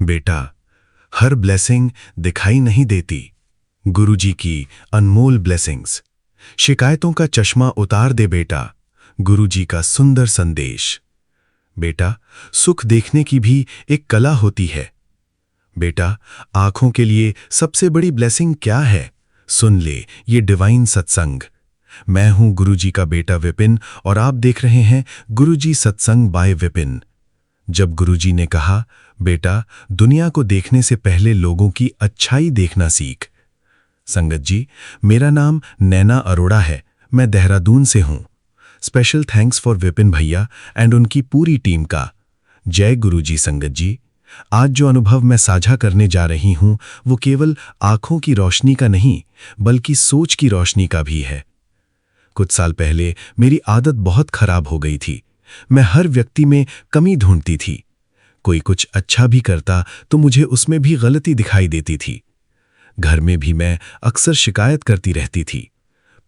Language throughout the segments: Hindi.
बेटा, हर ब्लेसिंग दिखाई नहीं देती। गुरुजी की अनमोल ब्लेसिंग्स। शिकायतों का चश्मा उतार दे बेटा, गुरुजी का सुंदर संदेश। बेटा, सुख देखने की भी एक कला होती है। बेटा, आंखों के लिए सबसे बड़ी ब्लेसिंग क्या है? सुन ले ये डिवाइन सत्संग। मैं हूं गुरुजी का बेटा विपिन और आप देख रहे हैं गुरुजी सत्संग बाय विपिन। जब गुरुजी ने कहा, बेटा, दुनिया को देखने से पहले लोगों की अच्छाई देखना सीख। संगत जी, मेरा नाम नैना अरोड़ा है। मैं देहरादून से हूं। स्पेशल थैंक्स फॉर विपिन भैया एंड उनकी पूरी टीम का। जय गुरुजी। संगत जी, आज जो अनुभव मैं साझा करने जा रही हूं वो केवल आंखों की रोशनी का नहीं बल्कि सोच की रोशनी का भी है। कुछ साल पहले मेरी आदत बहुत खराब हो गई थी। मैं हर व्यक्ति में कमी ढूंढती थी। कोई कुछ अच्छा भी करता तो मुझे उसमें भी गलती दिखाई देती थी। घर में भी मैं अक्सर शिकायत करती रहती थी।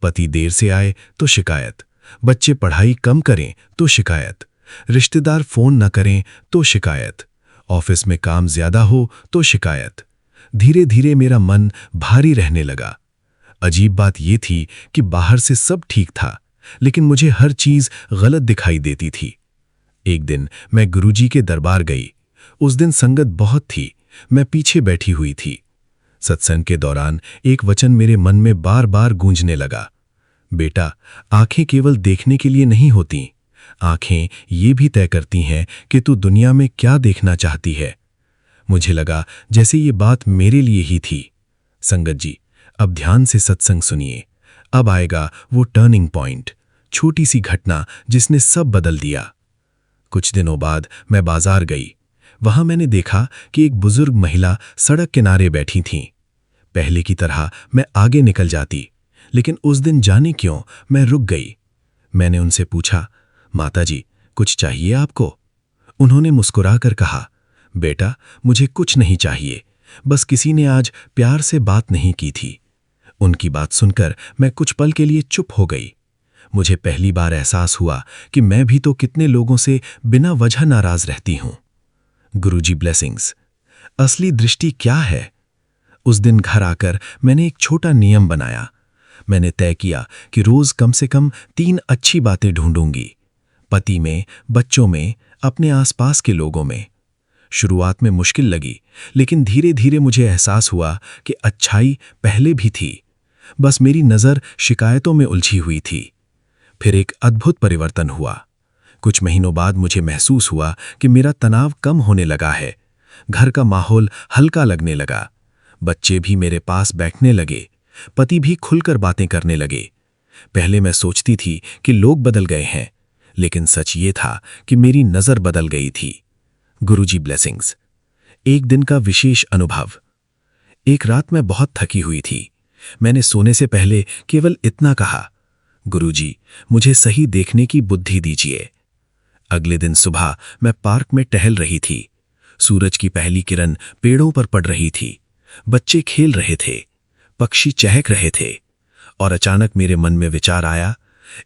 पति देर से आए तो शिकायत, बच्चे पढ़ाई कम करें तो शिकायत, रिश्तेदार फोन न करें तो शिकायत, ऑफिस में काम ज्यादा हो तो शिकायत। धीरे धीरे मेरा मन भारी रहने लगा। अजीब बात यह थी कि बाहर से सब ठीक था, लेकिन मुझे हर चीज गलत दिखाई देती थी। एक दिन मैं गुरुजी के दरबार गई। उस दिन संगत बहुत थी। मैं पीछे बैठी हुई थी। सत्संग के दौरान एक वचन मेरे मन में बार बार गूंजने लगा। बेटा, आंखें केवल देखने के लिए नहीं होती। आंखें ये भी तय करती हैं कि तू दुनिया में क्या देखना चाहती है। मुझे लगा जैसे ये बात मेरे लिए ही थी। संगत जी, अब ध्यान से सत्संग सुनिए। अब आएगा वो टर्निंग पॉइंट, छोटी सी घटना जिसने सब बदल दिया। कुछ दिनों बाद मैं बाजार गई। वहां मैंने देखा कि एक बुजुर्ग महिला सड़क किनारे बैठी थीं। पहले की तरह मैं आगे निकल जाती, लेकिन उस दिन जाने क्यों मैं रुक गई। मैंने उनसे पूछा, माताजी, कुछ चाहिए आपको? उन्होंने मुस्कुराकर कहा, बेटा, मुझे कुछ नहीं चाहिए, बस किसी ने आज प्यार से बात नहीं की थी। उनकी बात सुनकर मैं कुछ पल के लिए चुप हो गई। मुझे पहली बार एहसास हुआ कि मैं भी तो कितने लोगों से बिना वजह नाराज रहती हूं। गुरुजी ब्लेसिंग्स। असली दृष्टि क्या है? उस दिन घर आकर मैंने एक छोटा नियम बनाया। मैंने तय किया कि रोज कम से कम 3 अच्छी बातें ढूंढूंगी। पति में, बच्चों में, अपने आसपास के लोगों में। शुरुआत में मुश्किल लगी, लेकिन धीरे धीरे मुझे एहसास हुआ कि अच्छाई पहले भी थी, बस मेरी नजर शिकायतों में उलझी हुई थी। फिर एक अद्भुत परिवर्तन हुआ। कुछ महीनों बाद मुझे महसूस हुआ कि मेरा तनाव कम होने लगा है। घर का माहौल हल्का लगने लगा। बच्चे भी मेरे पास बैठने लगे। पति भी खुलकर बातें करने लगे। पहले मैं सोचती थी कि लोग बदल गए हैं, लेकिन सच ये था कि मेरी नजर बदल गई थी। गुरुजी ब्लेसिंग्स। एक दिन का विशेष अनुभव। एक रात मैं बहुत थकी हुई थी। मैंने सोने से पहले केवल इतना कहा, गुरुजी, मुझे सही देखने की बुद्धि दीजिए। अगले दिन सुबह मैं पार्क में टहल रही थी। सूरज की पहली किरण पेड़ों पर पड़ रही थी। बच्चे खेल रहे थे, पक्षी चहक रहे थे, और अचानक मेरे मन में विचार आया,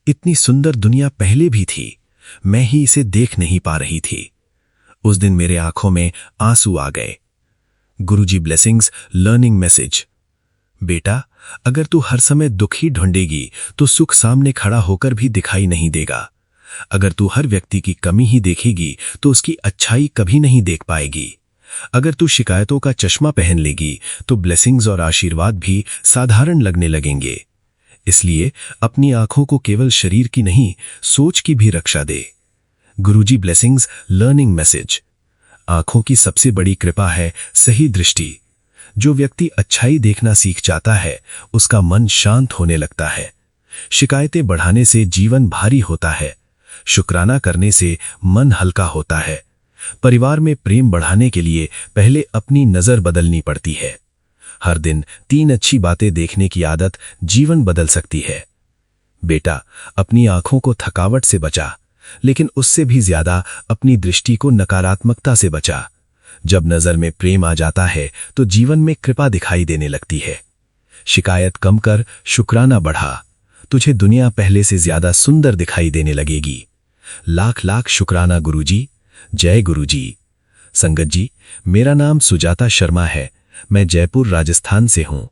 इतनी सुंदर दुनिया पहले भी थी, मैं ही इसे देख नहीं पा रही थी। उस दिन मेरे आंखों में आंसू आ गए। गुरुजी ब्लेसिंग्स लर्निंग मैसेज। बेटा, अगर तू हर समय दुख ही ढूंढेगी तो सुख सामने खड़ा होकर भी दिखाई नहीं देगा। अगर तू हर व्यक्ति की कमी ही देखेगी तो उसकी अच्छाई कभी नहीं देख पाएगी। अगर तू शिकायतों का चश्मा पहन लेगी तो ब्लेसिंग्स और आशीर्वाद भी साधारण लगने लगेंगे। इसलिए अपनी आंखों को केवल शरीर की नहीं, सोच की भी रक्षा दे। गुरुजी ब्लेसिंग्स लर्निंग मैसेज। आंखों की सबसे बड़ी कृपा है सही दृष्टि। जो व्यक्ति अच्छाई देखना सीख जाता है, उसका मन शांत होने लगता है। शिकायतें बढ़ाने से जीवन भारी होता है। शुक्राना करने से मन हल्का होता है। परिवार में प्रेम बढ़ाने के लिए पहले अपनी नजर बदलनी पड़ती है। हर दिन 3 अच्छी बातें देखने की आदत जीवन बदल सकती है। बेटा, अपनी आंखों को थकावट से बचा, लेकिन उससे भी ज्यादा अपनी दृष्टि को नकारात्मकता से बचा। जब नजर में प्रेम आ जाता है तो जीवन में कृपा दिखाई देने लगती है। शिकायत कम कर, शुक्राना बढ़ा, तुझे दुनिया पहले से ज्यादा सुंदर दिखाई देने लगेगी। लाख लाख शुक्राना गुरुजी। जय गुरुजी। संगत जी, मेरा नाम सुजाता शर्मा है। मैं जयपुर राजस्थान से हूँ।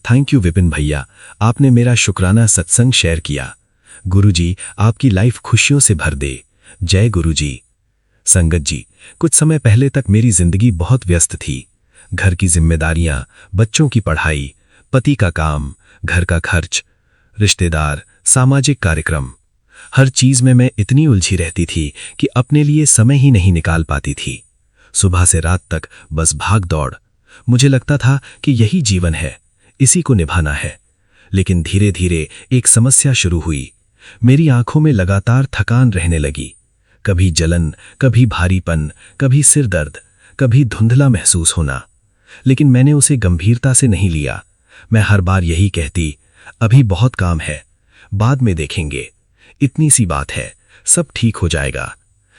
थैंक यू विपिन भैया, आपने मेरा शुक्राना सत्संग शेयर किया। गुरुजी आपकी लाइफ खुशियों से भर दे। जय गुरुजी। संगत जी, कुछ समय पहले तक मेरी जिंदगी बहुत व्यस्त थी। घर की जिम्मेदारियां, बच्चों की पढ़ाई, पति का काम, घर का खर्च, रिश्तेदार, सामाजिक कार्यक्रम, हर चीज में मैं इतनी उलझी रहती थी कि अपने लिए समय ही नहीं निकाल पाती थी। सुबह से रात तक बस भाग दौड़। मुझे लगता था कि यही जीवन है, इसी को निभाना है। लेकिन धीरे धीरे एक समस्या शुरू हुई। मेरी आंखों में लगातार थकान रहने लगी। कभी जलन, कभी भारीपन, कभी सिर दर्द, कभी धुंधला महसूस होना। लेकिन मैंने उसे गंभीरता से नहीं लिया। मैं हर बार यही कहती, अभी बहुत काम है, बाद में देखेंगे, इतनी सी बात है, सब ठीक हो जाएगा।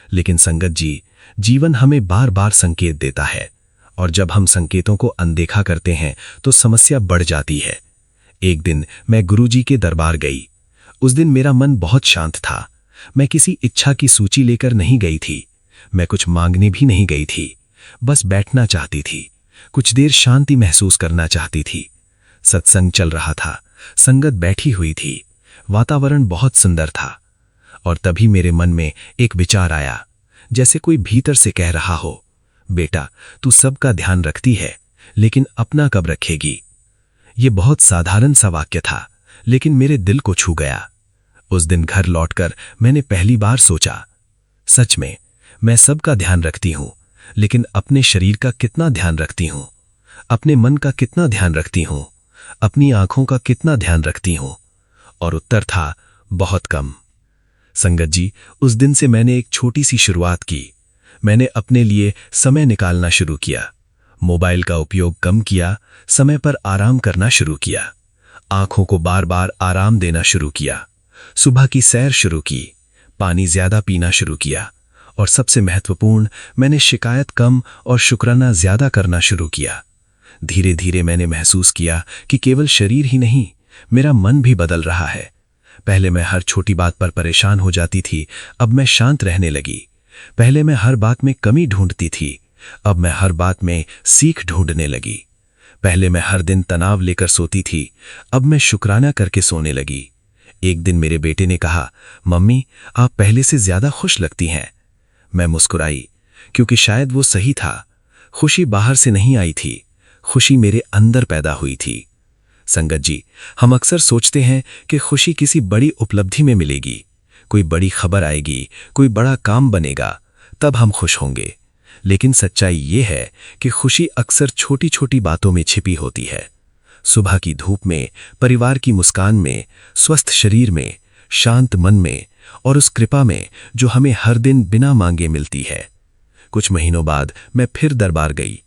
लेकिन संगत जी, जीवन हमें बार बार संकेत देता है, और जब हम संकेतों को अनदेखा करते हैं तो समस्या बढ़ जाती है। एक दिन मैं गुरुजी के दरबार गई। उस दिन मेरा मन बहुत शांत था। मैं किसी इच्छा की सूची लेकर नहीं गई थी। मैं कुछ मांगने भी नहीं गई थी। बस बैठना चाहती थी, कुछ देर शांति महसूस करना चाहती थी। सत्संग चल रहा था, संगत बैठी हुई थी, वातावरण बहुत सुंदर था। और तभी मेरे मन में एक विचार आया, जैसे कोई भीतर से कह रहा हो, बेटा तू सबका ध्यान रखती है, लेकिन अपना कब रखेगी। ये बहुत साधारण सा वाक्य था, लेकिन मेरे दिल को छू गया। उस दिन घर लौटकर मैंने पहली बार सोचा, सच में मैं सबका ध्यान रखती हूं, लेकिन अपने शरीर का कितना ध्यान रखती हूं, अपने मन का कितना ध्यान रखती हूं, अपनी आंखों का कितना ध्यान रखती हूं। और उत्तर था, बहुत कम। संगत जी, उस दिन से मैंने एक छोटी सी शुरुआत की। मैंने अपने लिए समय निकालना शुरू किया, मोबाइल का उपयोग कम किया, समय पर आराम करना शुरू किया, आंखों को बार बार आराम देना शुरू किया, सुबह की सैर शुरू की, पानी ज्यादा पीना शुरू किया, और सबसे महत्वपूर्ण, मैंने शिकायत कम और शुक्राना ज्यादा करना शुरू किया। धीरे धीरे मैंने महसूस किया कि केवल शरीर ही नहीं, मेरा मन भी बदल रहा है। पहले मैं हर छोटी बात पर परेशान हो जाती थी, अब मैं शांत रहने लगी। पहले मैं हर बात में कमी ढूंढती थी, अब मैं हर बात में सीख ढूंढने लगी। पहले मैं हर दिन तनाव लेकर सोती थी, अब मैं शुक्राना करके सोने लगी। एक दिन मेरे बेटे ने कहा, मम्मी आप पहले से ज्यादा खुश लगती हैं। मैं मुस्कुराई, क्योंकि शायद वो सही था। खुशी बाहर से नहीं आई थी, खुशी मेरे अंदर पैदा हुई थी। संगत जी, हम अक्सर सोचते हैं कि खुशी किसी बड़ी उपलब्धि में मिलेगी, कोई बड़ी खबर आएगी, कोई बड़ा काम बनेगा, तब हम खुश होंगे। लेकिन सच्चाई ये है कि खुशी अक्सर छोटी छोटी बातों में छिपी होती है। सुबह की धूप में, परिवार की मुस्कान में, स्वस्थ शरीर में, शांत मन में, और उस कृपा में जो हमें हर दिन बिना मांगे मिलती है। कुछ महीनों बाद मैं फिर दरबार गई।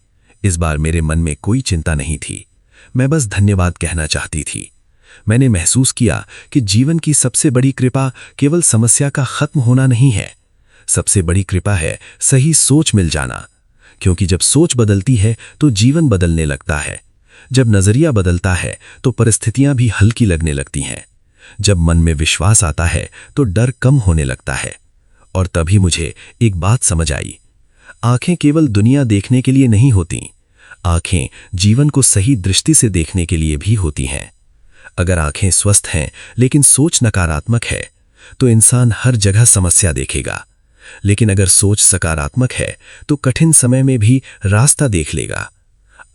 इस बार मेरे मन में कोई चिंता नहीं थी, मैं बस धन्यवाद कहना चाहती थी। मैंने महसूस किया कि जीवन की सबसे बड़ी कृपा केवल समस्या का खत्म होना नहीं है, सबसे बड़ी कृपा है सही सोच मिल जाना। क्योंकि जब सोच बदलती है तो जीवन बदलने लगता है। जब नजरिया बदलता है तो परिस्थितियां भी हल्की लगने लगती हैं। जब मन में विश्वास आता है तो डर कम होने लगता है। और तभी मुझे एक बात समझ आई, आंखें केवल दुनिया देखने के लिए नहीं होती, आंखें जीवन को सही दृष्टि से देखने के लिए भी होती हैं। अगर आंखें स्वस्थ हैं लेकिन सोच नकारात्मक है तो इंसान हर जगह समस्या देखेगा। लेकिन अगर सोच सकारात्मक है तो कठिन समय में भी रास्ता देख लेगा।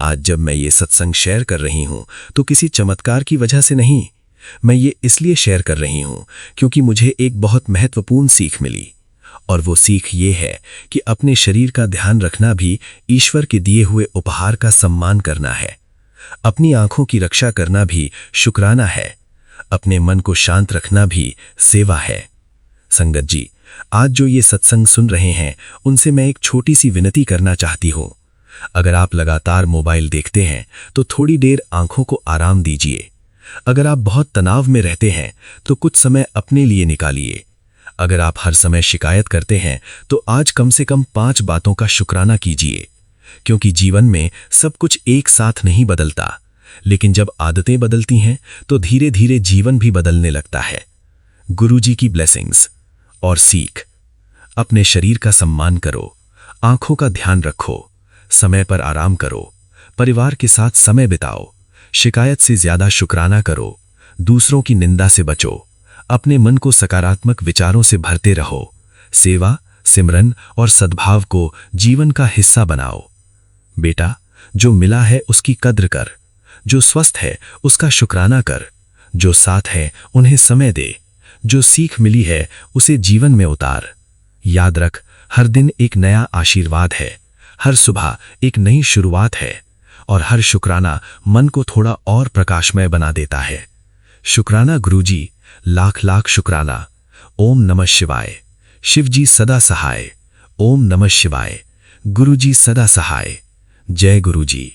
आज जब मैं ये सत्संग शेयर कर रही हूं तो किसी चमत्कार की वजह से नहीं, मैं ये इसलिए शेयर कर रही हूं क्योंकि मुझे एक बहुत महत्वपूर्ण सीख मिली। और वो सीख ये है कि अपने शरीर का ध्यान रखना भी ईश्वर के दिए हुए उपहार का सम्मान करना है। अपनी आंखों की रक्षा करना भी शुक्राना है। अपने मन को शांत रखना भी सेवा है। संगत जी, आज जो ये सत्संग सुन रहे हैं उनसे मैं एक छोटी सी विनती करना चाहती हूँ। अगर आप लगातार मोबाइल देखते हैं तो थोड़ी देर आंखों को आराम दीजिए। अगर आप बहुत तनाव में रहते हैं तो कुछ समय अपने लिए निकालिए। अगर आप हर समय शिकायत करते हैं तो आज कम से कम 5 बातों का शुक्राना कीजिए। क्योंकि जीवन में सब कुछ एक साथ नहीं बदलता, लेकिन जब आदतें बदलती हैं तो धीरे धीरे जीवन भी बदलने लगता है। गुरुजी की ब्लेसिंग्स और सीख, अपने शरीर का सम्मान करो, आंखों का ध्यान रखो, समय पर आराम करो, परिवार के साथ समय बिताओ, शिकायत से ज्यादा शुक्राना करो, दूसरों की निंदा से बचो, अपने मन को सकारात्मक विचारों से भरते रहो, सेवा, सिमरन और सद्भाव को जीवन का हिस्सा बनाओ। बेटा, जो मिला है उसकी कद्र कर, जो स्वस्थ है उसका शुक्राना कर, जो साथ है उन्हें समय दे, जो सीख मिली है उसे जीवन में उतार। याद रख, हर दिन एक नया आशीर्वाद है, हर सुबह एक नई शुरुआत है और हर शुक्राना मन को थोड़ा और प्रकाशमय बना देता है। शुक्राना गुरुजी, लाख लाख शुक्राना। ओम नमः शिवाय। शिवजी सदा सहाय। ओम नमः शिवाय। गुरुजी सदा सहाय। जय गुरुजी।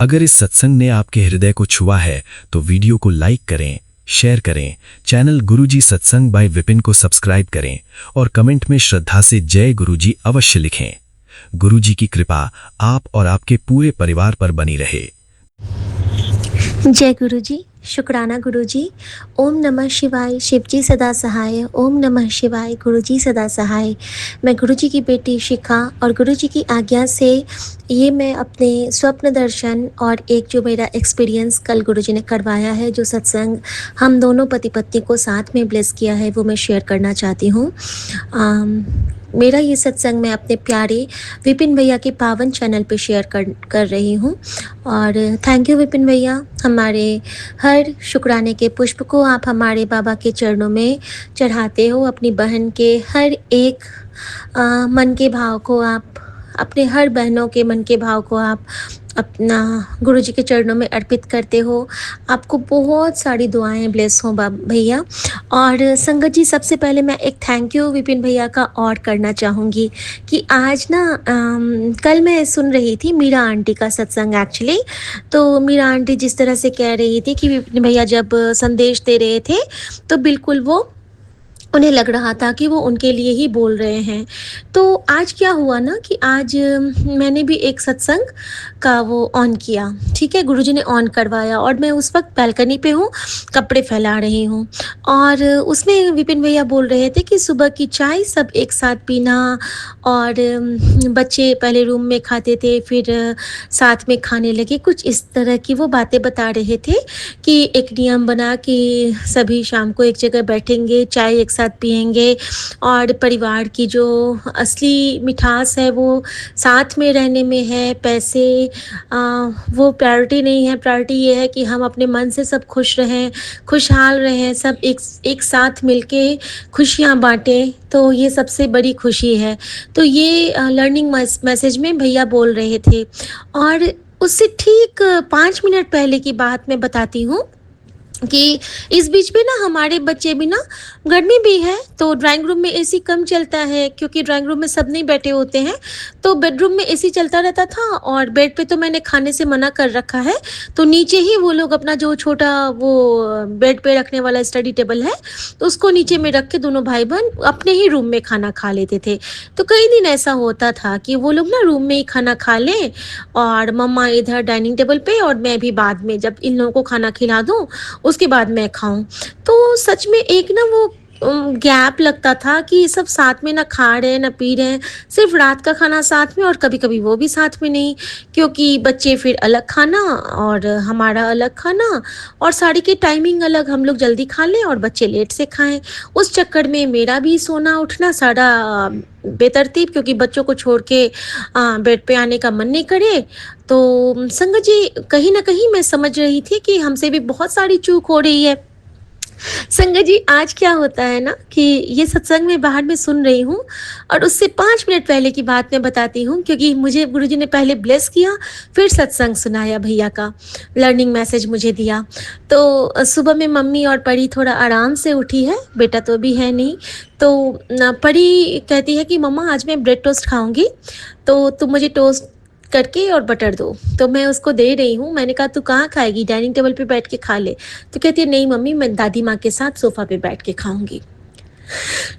अगर इस सत्संग ने आपके हृदय को छुआ है तो वीडियो को लाइक करें, शेयर करें, चैनल गुरुजी सत्संग बाय विपिन को सब्सक्राइब करें और कमेंट में श्रद्धा से जय गुरुजी अवश्य लिखें। गुरुजी की कृपा आप और आपके पूरे परिवार पर बनी रहे। जय गुरुजी। शुक्राना गुरुजी। ओम नमः शिवाय। शिवजी सदा सहाय। ओम नमः शिवाय। गुरुजी सदा सहाय। मैं गुरुजी की बेटी शिखा और गुरुजी की आज्ञा से ये मैं अपने स्वप्न दर्शन और एक जो मेरा एक्सपीरियंस कल गुरुजी ने करवाया है, जो सत्संग हम दोनों पति पत्नी को साथ में ब्लेस किया है, वो मैं शेयर करना चाहती हूँ। मेरा ये सत्संग मैं अपने प्यारे विपिन भैया के पावन चैनल पे शेयर कर रही हूँ और थैंक यू विपिन भैया। हमारे हर शुक्राने के पुष्प को आप हमारे बाबा के चरणों में चढ़ाते हो। अपनी बहन के हर एक मन के भाव को आप, अपने हर बहनों के मन के भाव को आप अपना गुरुजी के चरणों में अर्पित करते हो। आपको बहुत सारी दुआएं ब्लेस हों भैया। और संगत जी, सबसे पहले मैं एक थैंक यू विपिन भैया का और करना चाहूँगी कि आज ना कल मैं सुन रही थी मीरा आंटी का सत्संग एक्चुअली। तो मीरा आंटी जिस तरह से कह रही थी कि विपिन भैया जब संदेश दे रहे थे तो बिल्कुल वो उन्हें लग रहा था कि वो उनके लिए ही बोल रहे हैं। तो आज क्या हुआ ना कि आज मैंने भी एक सत्संग का वो ऑन किया, ठीक है, गुरुजी ने ऑन करवाया और मैं उस वक्त बालकनी पे हूँ, कपड़े फैला रही हूँ और उसमें विपिन भैया बोल रहे थे कि सुबह की चाय सब एक साथ पीना और बच्चे पहले रूम में खाते थे फिर साथ में खाने लगे, कुछ इस तरह की वो बातें बता रहे थे कि एक नियम बना कि सभी शाम को एक जगह बैठेंगे, चाय एक साथ पिएंगे और परिवार की जो असली मिठास है वो साथ में रहने में है। पैसे वो प्रायोरिटी नहीं है, प्रायोरिटी ये है कि हम अपने मन से सब खुश रहें, खुशहाल रहें, सब एक साथ मिलके खुशियाँ बांटें, तो ये सबसे बड़ी खुशी है। तो ये लर्निंग मैसेज में भैया बोल रहे थे। और उससे ठीक 5 मिनट पहले की बात मैं बताती हूँ कि इस बीच में ना हमारे बच्चे भी ना, गर्मी भी है तो ड्राइंग रूम में एसी कम चलता है क्योंकि ड्राइंग रूम में सब नहीं बैठे होते हैं, तो बेडरूम में एसी चलता रहता था और बेड पे तो मैंने खाने से मना कर रखा है, तो नीचे ही वो लोग अपना जो छोटा वो बेड पे रखने वाला स्टडी टेबल है तो उसको नीचे में रख के दोनों भाई बहन अपने ही रूम में खाना खा लेते थे। तो कई दिन ऐसा होता था कि वो लोग ना रूम में ही खाना खा लें और मम्मा इधर डाइनिंग टेबल पे और मैं भी बाद में जब इन लोगों को खाना खिला दूँ उसके बाद मैं खाऊं। तो सच में एक ना वो गैप लगता था कि सब साथ में ना खा रहे हैं ना पी रहे हैं, सिर्फ रात का खाना साथ में और कभी कभी वो भी साथ में नहीं, क्योंकि बच्चे फिर अलग खाना और हमारा अलग खाना और साड़ी की टाइमिंग अलग, हम लोग जल्दी खा लें और बच्चे लेट से खाएं। उस चक्कर में मेरा भी सोना उठना सारा बेतरतीब, क्योंकि बच्चों को छोड़ के बेड पे आने का मन नहीं करे। तो संगत जी, कहीं ना कहीं मैं समझ रही थी कि हमसे भी बहुत सारी चूक हो रही है। संगत जी, आज क्या होता है ना कि ये सत्संग में बाहर में सुन रही हूँ और उससे 5 मिनट पहले की बात मैं बताती हूँ, क्योंकि मुझे गुरुजी ने पहले ब्लेस किया फिर सत्संग सुनाया, भैया का लर्निंग मैसेज मुझे दिया। तो सुबह में मम्मी और परी थोड़ा आराम से उठी है, बेटा तो अभी है नहीं। तो परी कहती है कि मम्मा आज मैं ब्रेड टोस्ट खाऊंगी, तो तुम मुझे टोस्ट करके और बटर दो। तो मैं उसको दे रही हूँ, मैंने कहा तू कहाँ खाएगी, डाइनिंग टेबल पे बैठ के खा ले। तो कहती है नहीं मम्मी, मैं दादी माँ के साथ सोफा पे बैठ के खाऊंगी।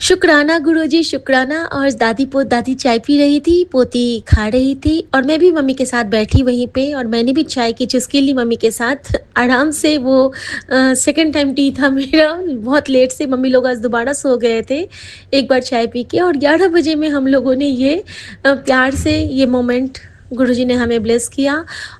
शुक्राना गुरुजी, शुक्राना। और दादी चाय पी रही थी, पोती खा रही थी और मैं भी मम्मी के साथ बैठी वहीं पे और मैंने भी चाय की चुस्की ली मम्मी के साथ। आराम से वो सेकंड टाइम टी था मेरा, बहुत लेट से मम्मी लोग आज दोबारा सो गए थे, एक बार चाय पी के और 11 बजे में हम लोगों ने ये प्यार से ये मोमेंट गुरुजी ने हमें ब्लेस किया।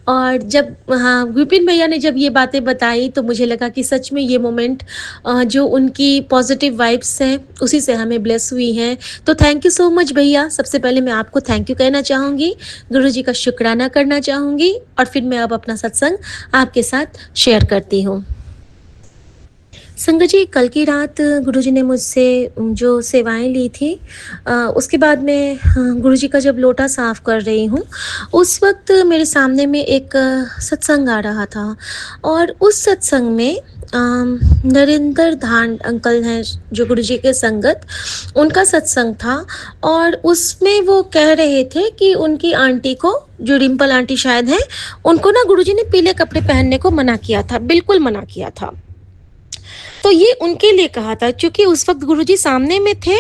और जब हाँ, विपिन भैया ने जब ये बातें बताई तो मुझे लगा कि सच में ये मोमेंट जो उनकी पॉजिटिव वाइब्स हैं उसी से हमें ब्लेस हुई हैं। तो थैंक यू सो मच भैया। सबसे पहले मैं आपको थैंक यू कहना चाहूँगी, गुरुजी का शुक्राना करना चाहूँगी और फिर मैं अब अपना सत्संग आपके साथ शेयर करती हूँ। संगत जी, कल की रात गुरुजी ने मुझसे जो सेवाएं ली थी, उसके बाद मैं गुरुजी का जब लोटा साफ कर रही हूँ, उस वक्त मेरे सामने में एक सत्संग आ रहा था और उस सत्संग में नरेंद्र धान अंकल हैं जो गुरुजी के संगत, उनका सत्संग था और उसमें वो कह रहे थे कि उनकी आंटी को, जो डिम्पल आंटी शायद हैं, उनको ना गुरुजी ने पीले कपड़े पहनने को मना किया था, बिल्कुल मना किया था। तो ये उनके लिए कहा था क्योंकि उस वक्त गुरुजी सामने में थे,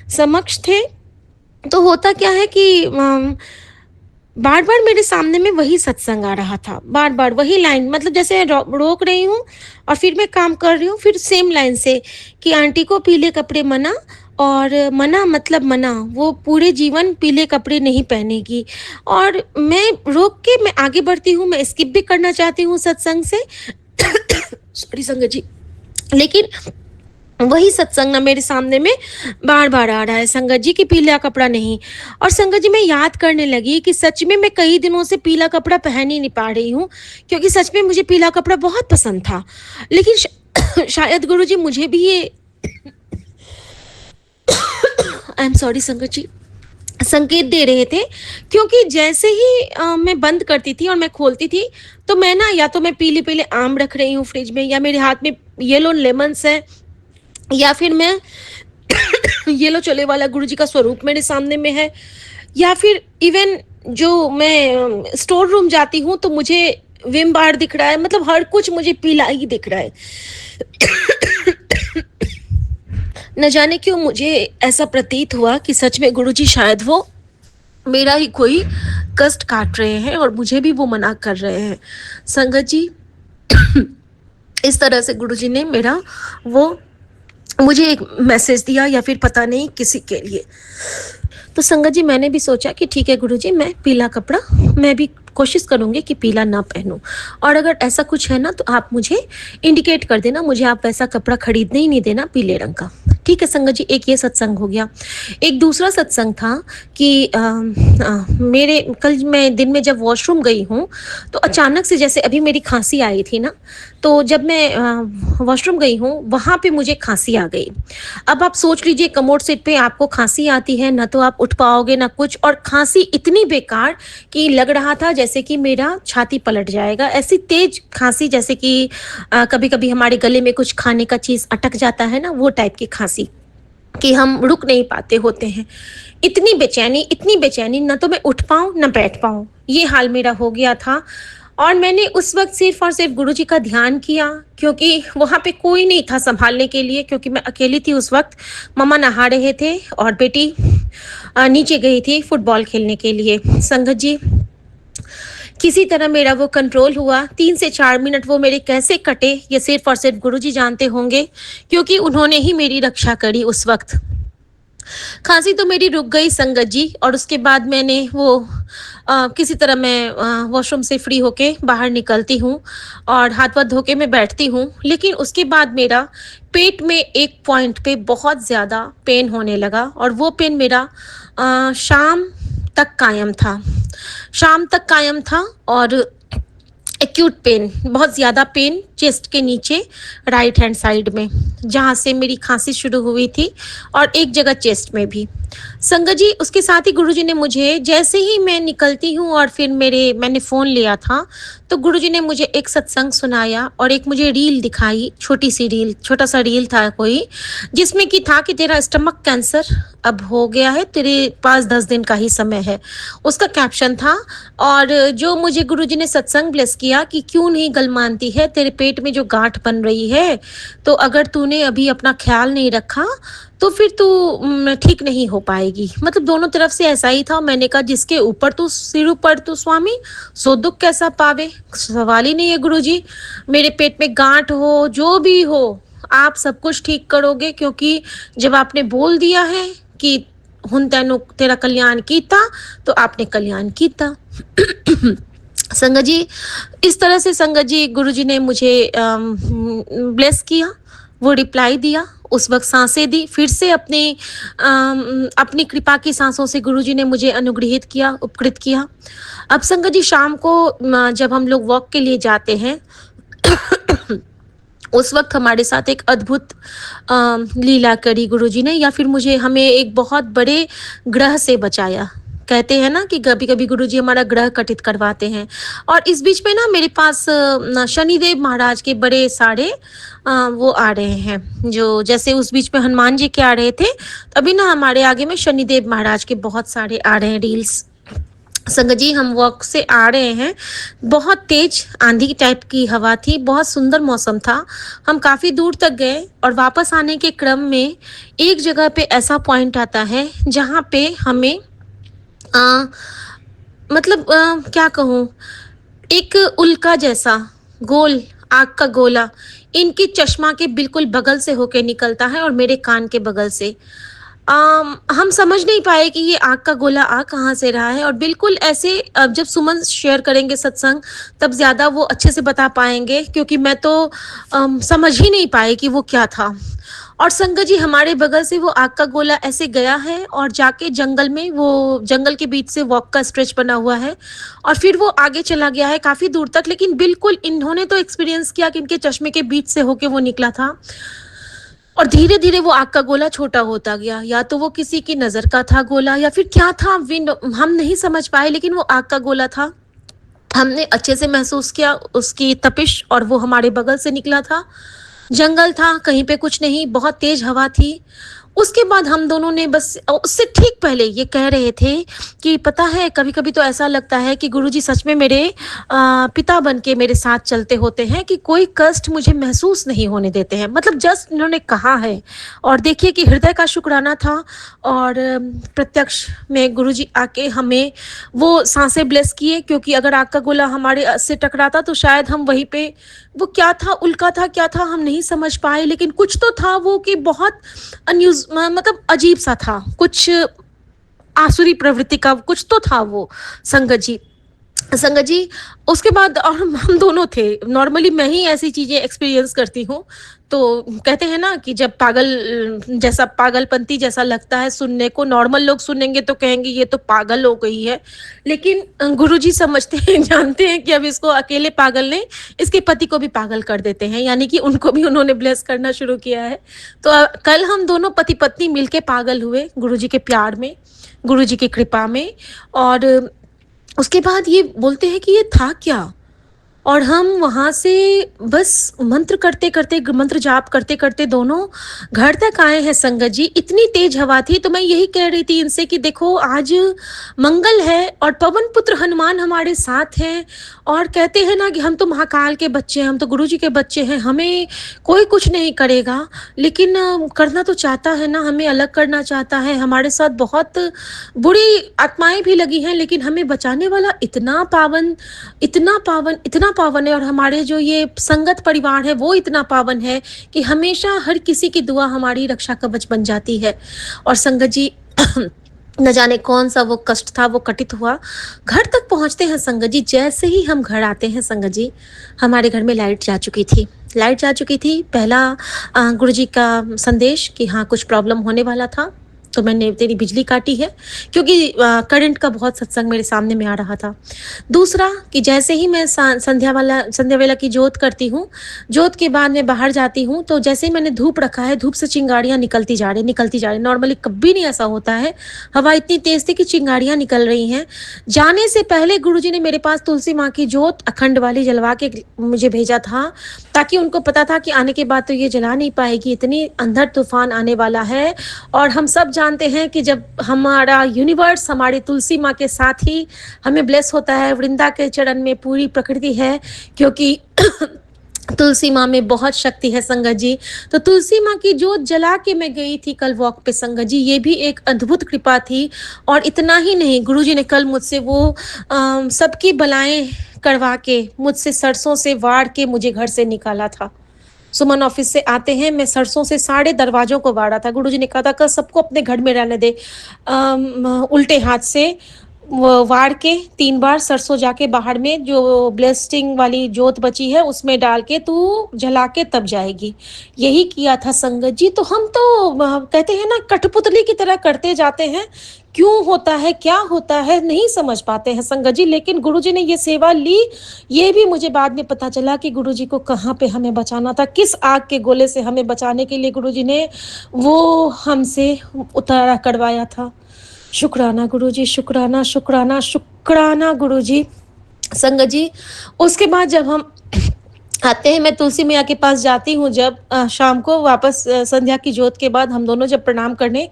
समक्ष थे। तो होता क्या है कि बार बार मेरे सामने में वही सत्संग आ रहा था, बार बार वही लाइन, मतलब जैसे रोक रही हूँ और फिर मैं काम कर रही हूँ, फिर सेम लाइन से कि आंटी को पीले कपड़े मना, और मना मतलब मना, वो पूरे जीवन पीले कपड़े नहीं पहनेगी। और मैं रोक के मैं आगे बढ़ती हूँ, मैं स्किप भी करना चाहती हूँ सत्संग से सॉरी संगत जी, लेकिन वही सत्संग ना मेरे सामने में बार बार आ रहा है संगत जी, कि पीला कपड़ा नहीं। और संगत जी, मैं याद करने लगी कि सच में मैं कई दिनों से पीला कपड़ा पहन ही नहीं पा रही हूँ, क्योंकि सच में मुझे पीला कपड़ा बहुत पसंद था। लेकिन शायद गुरुजी मुझे भी ये आई एम सॉरी संगत जी, संकेत दे रहे थे, क्योंकि जैसे ही मैं बंद करती थी और मैं खोलती थी तो मैं ना, या तो मैं पीले पीले आम रख रही हूँ फ्रिज में, या मेरे हाथ में येलो लेमन्स है, या फिर मैं येलो चले वाला गुरुजी का स्वरूप मेरे सामने में है, या फिर इवन जो मैं स्टोर रूम जाती हूँ तो मुझे विम बार दिख रहा है, मतलब हर कुछ मुझे पीला ही दिख रहा है। न जाने क्यों मुझे ऐसा प्रतीत हुआ कि सच में गुरुजी शायद वो मेरा ही कोई कष्ट काट रहे हैं और मुझे भी वो मना कर रहे हैं। संगत जी, इस तरह से गुरुजी ने मेरा वो मुझे एक मैसेज दिया, या फिर पता नहीं किसी के लिए। तो संगत जी, मैंने भी सोचा कि ठीक है गुरुजी, मैं पीला कपड़ा, मैं भी कोशिश करूंगी कि पीला ना पहनूं, और अगर ऐसा कुछ है ना तो आप मुझे इंडिकेट कर देना, मुझे आप वैसा कपड़ा खरीदने ही नहीं देना पीले रंग का। ठीक है संगत जी, एक ये सत्संग हो गया। एक दूसरा सत्संग था कि मेरे कल मैं दिन में जब वॉशरूम गई हूँ तो अचानक से, जैसे अभी मेरी खांसी आई थी ना, तो जब मैं वॉशरूम गई हूँ वहाँ पे मुझे खांसी आ गई। अब आप सोच लीजिए, कमोड सीट पे आपको खांसी आती है ना, तो आप उठ पाओगे ना कुछ, और खांसी इतनी बेकार कि लग रहा था जैसे कि मेरा छाती पलट जाएगा, ऐसी तेज खांसी, जैसे कि कभी कभी हमारे गले में कुछ खाने का चीज अटक जाता है ना, वो टाइप की खांसी कि हम रुक नहीं पाते होते हैं। इतनी बेचैनी, ना तो मैं उठ पाऊं ना बैठ पाऊं, ये हाल मेरा हो गया था। और मैंने उस वक्त सिर्फ और सिर्फ गुरुजी का ध्यान किया, क्योंकि वहाँ पे कोई नहीं था संभालने के लिए, क्योंकि मैं अकेली थी उस वक्त। मम्मा नहा रहे थे और बेटी नीचे गई थी फुटबॉल खेलने के लिए। संगत जी, किसी तरह मेरा वो कंट्रोल हुआ। 3 से 4 मिनट वो मेरे कैसे कटे, ये सिर्फ और सिर्फ गुरुजी जानते होंगे, क्योंकि उन्होंने ही मेरी रक्षा करी उस वक्त। खांसी तो मेरी रुक गई संगत जी, और उसके बाद मैंने वो किसी तरह मैं वॉशरूम से फ्री होके बाहर निकलती हूँ और हाथ वाथ धो के मैं बैठती हूँ। लेकिन उसके बाद मेरा पेट में एक पॉइंट पे बहुत ज़्यादा पेन होने लगा, और वो पेन मेरा शाम तक कायम था, शाम तक कायम था। और एक्यूट पेन, बहुत ज़्यादा पेन चेस्ट के नीचे राइट हैंड साइड में, जहाँ से मेरी खांसी शुरू हुई थी, और एक जगह चेस्ट में भी। संगत जी, उसके साथ ही गुरुजी ने मुझे, जैसे ही मैं निकलती हूँ और फिर मैंने फ़ोन लिया था, तो गुरुजी ने मुझे एक सत्संग सुनाया और एक मुझे रील दिखाई, छोटी सी रील, छोटा सा रील था कोई, जिसमें कि था कि तेरा स्टमक कैंसर अब हो गया है, तेरे पास 10 दिन का ही समय है, उसका कैप्शन था। और जो मुझे गुरुजी ने सत्संग ब्लेस किया कि क्यों नहीं गल मानती है, तेरे पेट में जो गांठ बन रही है, तो अगर तूने अभी अपना ख्याल नहीं रखा तो फिर तू ठीक नहीं हो पाएगी। मतलब दोनों तरफ से ऐसा ही था। मैंने कहा जिसके ऊपर तू सिर ऊपर तू स्वामी, सो दुख कैसा पावे। सवाल ही नहीं है गुरुजी। मेरे पेट में गांठ हो, जो भी हो, आप सब कुछ ठीक करोगे, क्योंकि जब आपने बोल दिया है कि हुन तेनु तेरा कल्याण कीता, तो आपने कल्याण कीता। संगत जी, इस तरह से संगत जी गुरुजी ने मुझे ब्लेस किया। वो रिप्लाई दिया, उस वक्त सांसें दी, फिर से अपनी कृपा की सांसों से गुरुजी ने मुझे अनुग्रहित किया, उपकृत किया। अब संगत जी शाम को जब हम लोग वॉक के लिए जाते हैं उस वक्त हमारे साथ एक अद्भुत लीला करी गुरुजी ने, या फिर मुझे हमें एक बहुत बड़े ग्रह से बचाया। कहते हैं ना कि कभी कभी गुरुजी हमारा ग्रह कटित करवाते हैं। और इस बीच में ना मेरे पास शनिदेव महाराज के बड़े सारे वो आ रहे हैं, जो जैसे उस बीच में हनुमान जी के आ रहे थे, अभी ना हमारे आगे में शनिदेव महाराज के बहुत सारे आ रहे हैं रील्स। संगत जी हम वॉक से आ रहे हैं, बहुत तेज आंधी टाइप की हवा थी, बहुत सुंदर मौसम था। हम काफ़ी दूर तक गए और वापस आने के क्रम में एक जगह पे ऐसा पॉइंट आता है जहाँ पे हमें मतलब क्या कहूँ, एक उल्का जैसा गोल आग का गोला इनके चश्मा के बिल्कुल बगल से होके निकलता है और मेरे कान के बगल से। हम समझ नहीं पाए कि ये आग का गोला आ कहाँ से रहा है, और बिल्कुल ऐसे जब सुमन शेयर करेंगे सत्संग तब ज़्यादा वो अच्छे से बता पाएंगे, क्योंकि मैं तो समझ ही नहीं पाई कि वो क्या था। और संगत जी हमारे बगल से वो आग का गोला ऐसे गया है और जाके जंगल में, वो जंगल के बीच से वॉक का स्ट्रेच बना हुआ है, और फिर वो आगे चला गया है काफ़ी दूर तक। लेकिन बिल्कुल इन्होंने तो एक्सपीरियंस किया कि इनके चश्मे के बीच से होके वो निकला था, और धीरे धीरे वो आग का गोला छोटा होता गया। या तो वो किसी की नज़र का था गोला, या फिर क्या था, विंड हम नहीं समझ पाए, लेकिन वो आग का गोला था। हमने अच्छे से महसूस किया उसकी तपिश, और वो हमारे बगल से निकला था। जंगल था, कहीं पे कुछ नहीं, बहुत तेज हवा थी। उसके बाद हम दोनों ने बस उससे ठीक पहले ये कह रहे थे कि पता है कभी कभी तो ऐसा लगता है कि गुरुजी सच में मेरे पिता बन के मेरे साथ चलते होते हैं, कि कोई कष्ट मुझे महसूस नहीं होने देते हैं। मतलब जस्ट इन्होंने कहा है, और देखिए कि हृदय का शुक्राना था। और प्रत्यक्ष में गुरुजी आके हमें वो सांसें ब्लेस किए, क्योंकि अगर आग का गोला हमारे से टकराता तो शायद हम वहीं पे, वो क्या था, उल्का था, क्या था हम नहीं समझ पाए, लेकिन कुछ तो था वो कि बहुत मतलब अजीब सा था, कुछ आसुरी प्रवृत्ति का कुछ तो था वो। संगत जी उसके बाद, और हम दोनों थे। नॉर्मली मैं ही ऐसी चीज़ें एक्सपीरियंस करती हूँ, तो कहते हैं ना कि जब जैसा पागलपंती जैसा लगता है सुनने को, नॉर्मल लोग सुनेंगे तो कहेंगे ये तो पागल हो गई है, लेकिन गुरुजी समझते हैं, जानते हैं कि अब इसको अकेले पागल नहीं, इसके पति को भी पागल कर देते हैं, यानी कि उनको भी उन्होंने ब्लेस करना शुरू किया है। तो कल हम दोनों पति पत्नी मिलके पागल हुए गुरुजी के प्यार में, गुरुजी की कृपा में। और उसके बाद ये बोलते हैं कि ये था क्या, और हम वहाँ से बस मंत्र करते करते, मंत्र जाप करते करते दोनों घर तक आए हैं। संगत जी इतनी तेज हवा थी, तो मैं यही कह रही थी इनसे कि देखो आज मंगल है और पवन पुत्र हनुमान हमारे साथ हैं, और कहते हैं ना कि हम तो महाकाल के बच्चे हैं, हम तो गुरुजी के बच्चे हैं, हमें कोई कुछ नहीं करेगा, लेकिन करना तो चाहता है ना, हमें अलग करना चाहता है, हमारे साथ बहुत बुरी आत्माएं भी लगी हैं, लेकिन हमें बचाने वाला इतना पावन, इतना पावन, इतना पावन है। और हमारे जो ये संगत परिवार है वो इतना पावन है कि हमेशा हर किसी की दुआ हमारी रक्षा कवच बन जाती है। और संगत जी न जाने कौन सा वो कष्ट था, वो कटित हुआ। घर तक पहुंचते हैं संगत जी, जैसे ही हम घर आते हैं संगत जी, हमारे घर में लाइट जा चुकी थी। लाइट जा चुकी थी। पहला गुरुजी का संदेश कि हाँ कुछ प्रॉब्लम होने वाला था, तो मैंने तेरी बिजली काटी है, क्योंकि करंट का बहुत सत्संग मेरे सामने में आ रहा था। दूसरा कि जैसे ही मैं संध्या वेला की जोत करती हूँ, जोत के बाद मैं बाहर जाती हूँ, तो जैसे ही मैंने धूप रखा है, धूप से चिंगारियाँ निकलती जा रही। नॉर्मली कभी नहीं ऐसा होता है, हवा इतनी तेज थी कि चिंगारियाँ निकल रही हैं। जाने से पहले गुरुजी ने मेरे पास तुलसी माँ की जोत अखंड वाली जलवा के मुझे भेजा था, ताकि उनको पता था कि आने के बाद तो ये जला नहीं पाएगी, इतनी अंधड़ तूफान आने वाला है। और हम सब जानते हैं कि जब हमारा यूनिवर्स हमारी तुलसी माँ के साथ ही हमें ब्लेस होता है, वृंदा के चरण में पूरी प्रकृति है, क्योंकि तुलसी माँ में बहुत शक्ति है संगत जी। तो तुलसी माँ की जोत जला के मैं गई थी कल वॉक पे संगत जी, ये भी एक अद्भुत कृपा थी। और इतना ही नहीं, गुरुजी ने कल मुझसे वो सबकी बलाएँ करवा के, मुझसे सरसों से वाड़ के मुझे घर से निकाला था। सुमन ऑफिस से आते हैं, मैं सरसों से सारे दरवाज़ों को वाड़ा था। गुरुजी ने कहा था, "कल सबको अपने घर में रहने दे।" उल्टे हाथ से वो वाड़ के 3 बार सरसों जाके बाहर में जो ब्लेस्टिंग वाली जोत बची है, उसमें डाल के तू जला के तब जाएगी। यही किया था संगत जी। तो हम तो कहते हैं ना, कठपुतली की तरह करते जाते हैं। क्यों होता है, क्या होता है, नहीं समझ पाते हैं संगत जी। लेकिन गुरुजी ने ये सेवा ली, ये भी मुझे बाद में पता चला कि गुरुजी को कहाँ पे हमें बचाना था, किस आग के गोले से हमें बचाने के लिए गुरुजी ने वो हमसे उतारा करवाया था। शुक्राना गुरुजी, शुक्राना, शुक्राना, शुक्राना गुरुजी। संगत जी, उसके बाद जब हम आते हैं, मैं तुलसी मैया के पास जाती हूँ जब शाम को वापस संध्या की जोत के बाद हम दोनों जब प्रणाम करने,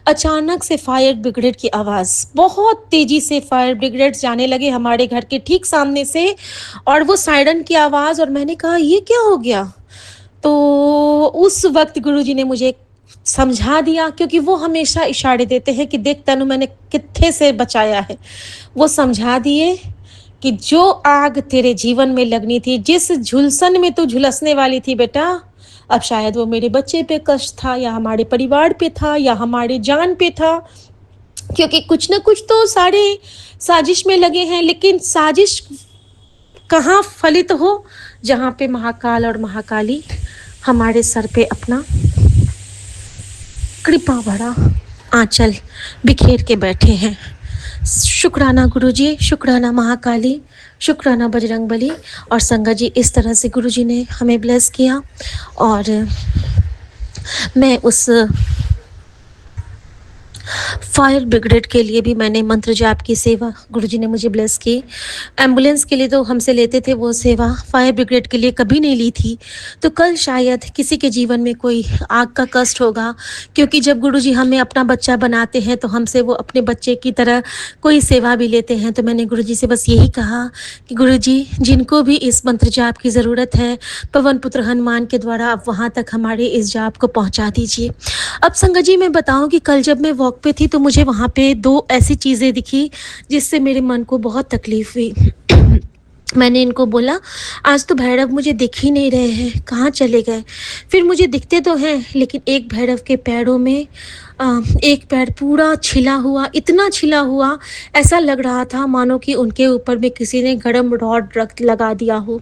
अचानक से फायर ब्रिगेड की आवाज़, बहुत तेज़ी से फायर ब्रिगेड जाने लगे हमारे घर के ठीक सामने से, और वो सायरन की आवाज़, और मैंने कहा ये क्या हो गया? तो उस वक़्त गुरुजी ने मुझे समझा दिया, क्योंकि वो हमेशा इशारे देते हैं कि देख तैनू मैंने कित्थे से बचाया है। वो समझा दिए कि जो आग तेरे जीवन में लगनी थी, जिस झुलसन में तू झुलसने वाली थी बेटा, अब शायद वो मेरे बच्चे पे कष्ट था, या हमारे परिवार पे था, या हमारे जान पे था। क्योंकि कुछ न कुछ तो सारे साजिश में लगे हैं, लेकिन साजिश कहाँ फलित हो, जहाँ पे महाकाल और महाकाली हमारे सर पे अपना कृपा भरा आंचल बिखेर के बैठे हैं। शुक्राना गुरुजी, शुक्राना महाकाली, शुक्राना बजरंगबली। और संगत जी, इस तरह से गुरुजी ने हमें ब्लेस किया, और मैं उस फायर ब्रिगेड के लिए भी मैंने मंत्र जाप की सेवा गुरुजी ने मुझे ब्लेस की। एम्बुलेंस के लिए तो हमसे लेते थे वो सेवा, फायर ब्रिगेड के लिए कभी नहीं ली थी। तो कल शायद किसी के जीवन में कोई आग का कष्ट होगा, क्योंकि जब गुरुजी हमें अपना बच्चा बनाते हैं तो हमसे वो अपने बच्चे की तरह कोई सेवा भी लेते हैं। तो मैंने गुरुजी से बस यही कहा कि गुरुजी, जिनको भी इस मंत्र जाप की ज़रूरत है, पवन पुत्र हनुमान के द्वारा आप वहाँ तक हमारे इस जाप को पहुँचा दीजिए। अब संगत जी, मैं बताऊं कि कल जब मैं वॉक पे थी तो मुझे वहाँ पे 2 ऐसी चीज़ें दिखी जिससे मेरे मन को बहुत तकलीफ़ हुई। मैंने इनको बोला, आज तो भैरव मुझे दिख ही नहीं रहे हैं, कहाँ चले गए? फिर मुझे दिखते तो हैं, लेकिन एक भैरव के पैरों में एक पैर पूरा छिला हुआ, इतना छिला हुआ, ऐसा लग रहा था मानो कि उनके ऊपर में किसी ने गरम रॉड रख लगा दिया हो।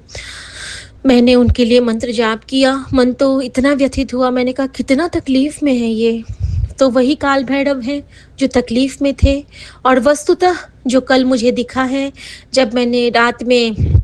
मैंने उनके लिए मंत्र जाप किया, मन तो इतना व्यथित हुआ, मैंने कहा कितना तकलीफ़ में है ये। तो वही काल भैरव हैं जो तकलीफ़ में थे, और वस्तुतः जो कल मुझे दिखा है, जब मैंने रात में,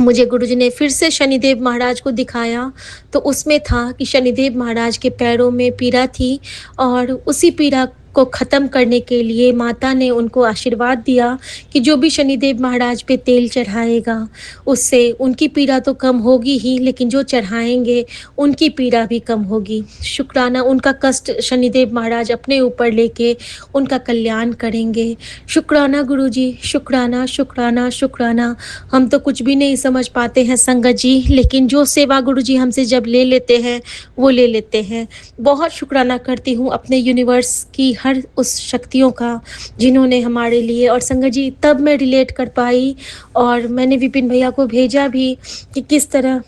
मुझे गुरुजी ने फिर से शनिदेव महाराज को दिखाया, तो उसमें था कि शनिदेव महाराज के पैरों में पीड़ा थी, और उसी पीड़ा को ख़त्म करने के लिए माता ने उनको आशीर्वाद दिया कि जो भी शनिदेव महाराज पे तेल चढ़ाएगा, उससे उनकी पीड़ा तो कम होगी ही, लेकिन जो चढ़ाएंगे उनकी पीड़ा भी कम होगी। शुक्राना, उनका कष्ट शनिदेव महाराज अपने ऊपर लेके उनका कल्याण करेंगे। शुक्राना गुरुजी, शुक्राना, शुक्राना, शुक्राना। हम तो कुछ भी नहीं समझ पाते हैं संगत जी, लेकिन जो सेवा गुरुजी हमसे जब ले लेते हैं, वो ले लेते हैं। बहुत शुक्राना करती हूँ अपने यूनिवर्स की हर उस शक्तियों का जिन्होंने हमारे लिए, और संगत जी तब मैं रिलेट कर पाई, और मैंने विपिन भैया को भेजा भी कि किस तरह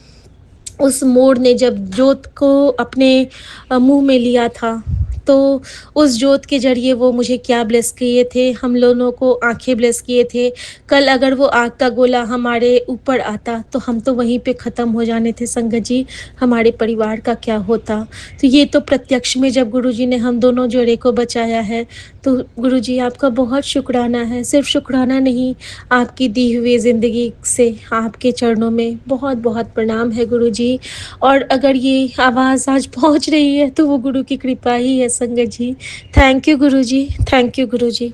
उस मोर ने जब जोत को अपने मुंह में लिया था, तो उस जोत के जरिए वो मुझे क्या ब्लेस किए थे, हम लोगों को आंखें ब्लेस किए थे। कल अगर वो आग का गोला हमारे ऊपर आता तो हम तो वहीं पे ख़त्म हो जाने थे संगत जी, हमारे परिवार का क्या होता। तो ये तो प्रत्यक्ष में जब गुरुजी ने हम दोनों जोड़े को बचाया है, तो गुरुजी आपका बहुत शुक्राना है। सिर्फ शुक्राना नहीं, आपकी दी हुई ज़िंदगी से आपके चरणों में बहुत बहुत प्रणाम है गुरुजी। और अगर ये आवाज़ आज पहुंच रही है तो वो गुरु की कृपा ही है संगत जी। थैंक यू गुरुजी, थैंक यू गुरुजी।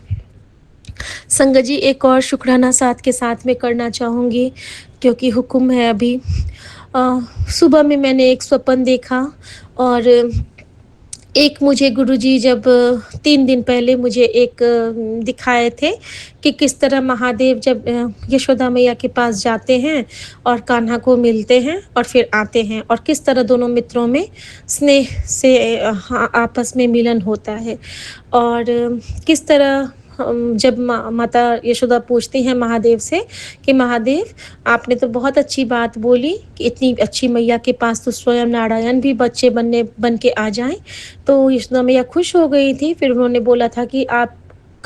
संगत जी, एक और शुक्राना साथ के साथ में करना चाहूँगी, क्योंकि हुक्म है अभी। सुबह में मैंने एक स्वप्न देखा, और एक मुझे गुरुजी जब 3 दिन पहले मुझे एक दिखाए थे कि किस तरह महादेव जब यशोदा मैया के पास जाते हैं और कान्हा को मिलते हैं और फिर आते हैं और किस तरह दोनों मित्रों में स्नेह से हाँ, आपस में मिलन होता है। और किस तरह जब माता यशोदा पूछती हैं महादेव से कि महादेव, आपने तो बहुत अच्छी बात बोली कि इतनी अच्छी मैया के पास तो स्वयं नारायण भी बच्चे बन के आ जाएँ। तो यशोदा मैया खुश हो गई थी। फिर उन्होंने बोला था कि आप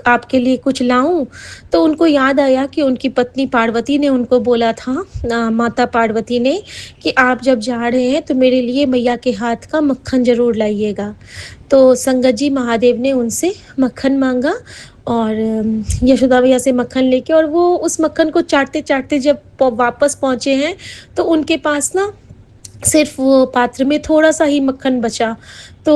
आपके लिए कुछ लाऊँ? तो उनको याद आया कि उनकी पत्नी पार्वती ने उनको बोला था, माता पार्वती ने, कि आप जब जा रहे हैं तो मेरे लिए मैया के हाथ का मक्खन ज़रूर लाइएगा। तो संगत जी महादेव ने उनसे मक्खन माँगा और यशोदा मैया से मक्खन लेके, और वो उस मक्खन को चाटते-चाटते जब वापस पहुँचे हैं, तो उनके पास ना सिर्फ़ वो पात्र में थोड़ा-सा ही मक्खन बचा। तो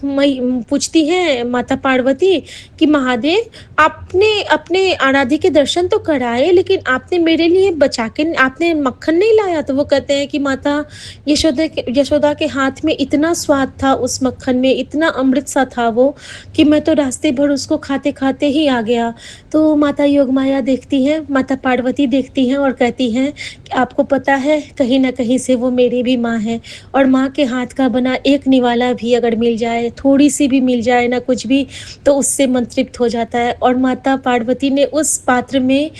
मई पूछती हैं माता पार्वती कि महादेव, आपने अपने आराध्य के दर्शन तो कराए, लेकिन आपने मेरे लिए बचा के आपने मक्खन नहीं लाया? तो वो कहते हैं कि माता यशोदा के हाथ में इतना स्वाद था उस मक्खन में, इतना अमृत सा था वो, कि मैं तो रास्ते भर उसको खाते-खाते ही आ गया। तो माता योगमाया देखती हैं, माता पार्वती देखती हैं और कहती हैं कि आपको पता है, कहीं न कहीं से वो मेरी भी माँ है, और माँ के हाथ का बना एक निवाला भी अगर मिल जाए, थोड़ी-सी भी मिल जाए ना कुछ भी, तो उससे मन तृप्त हो जाता है। और माता पार्वती ने उस पात्र में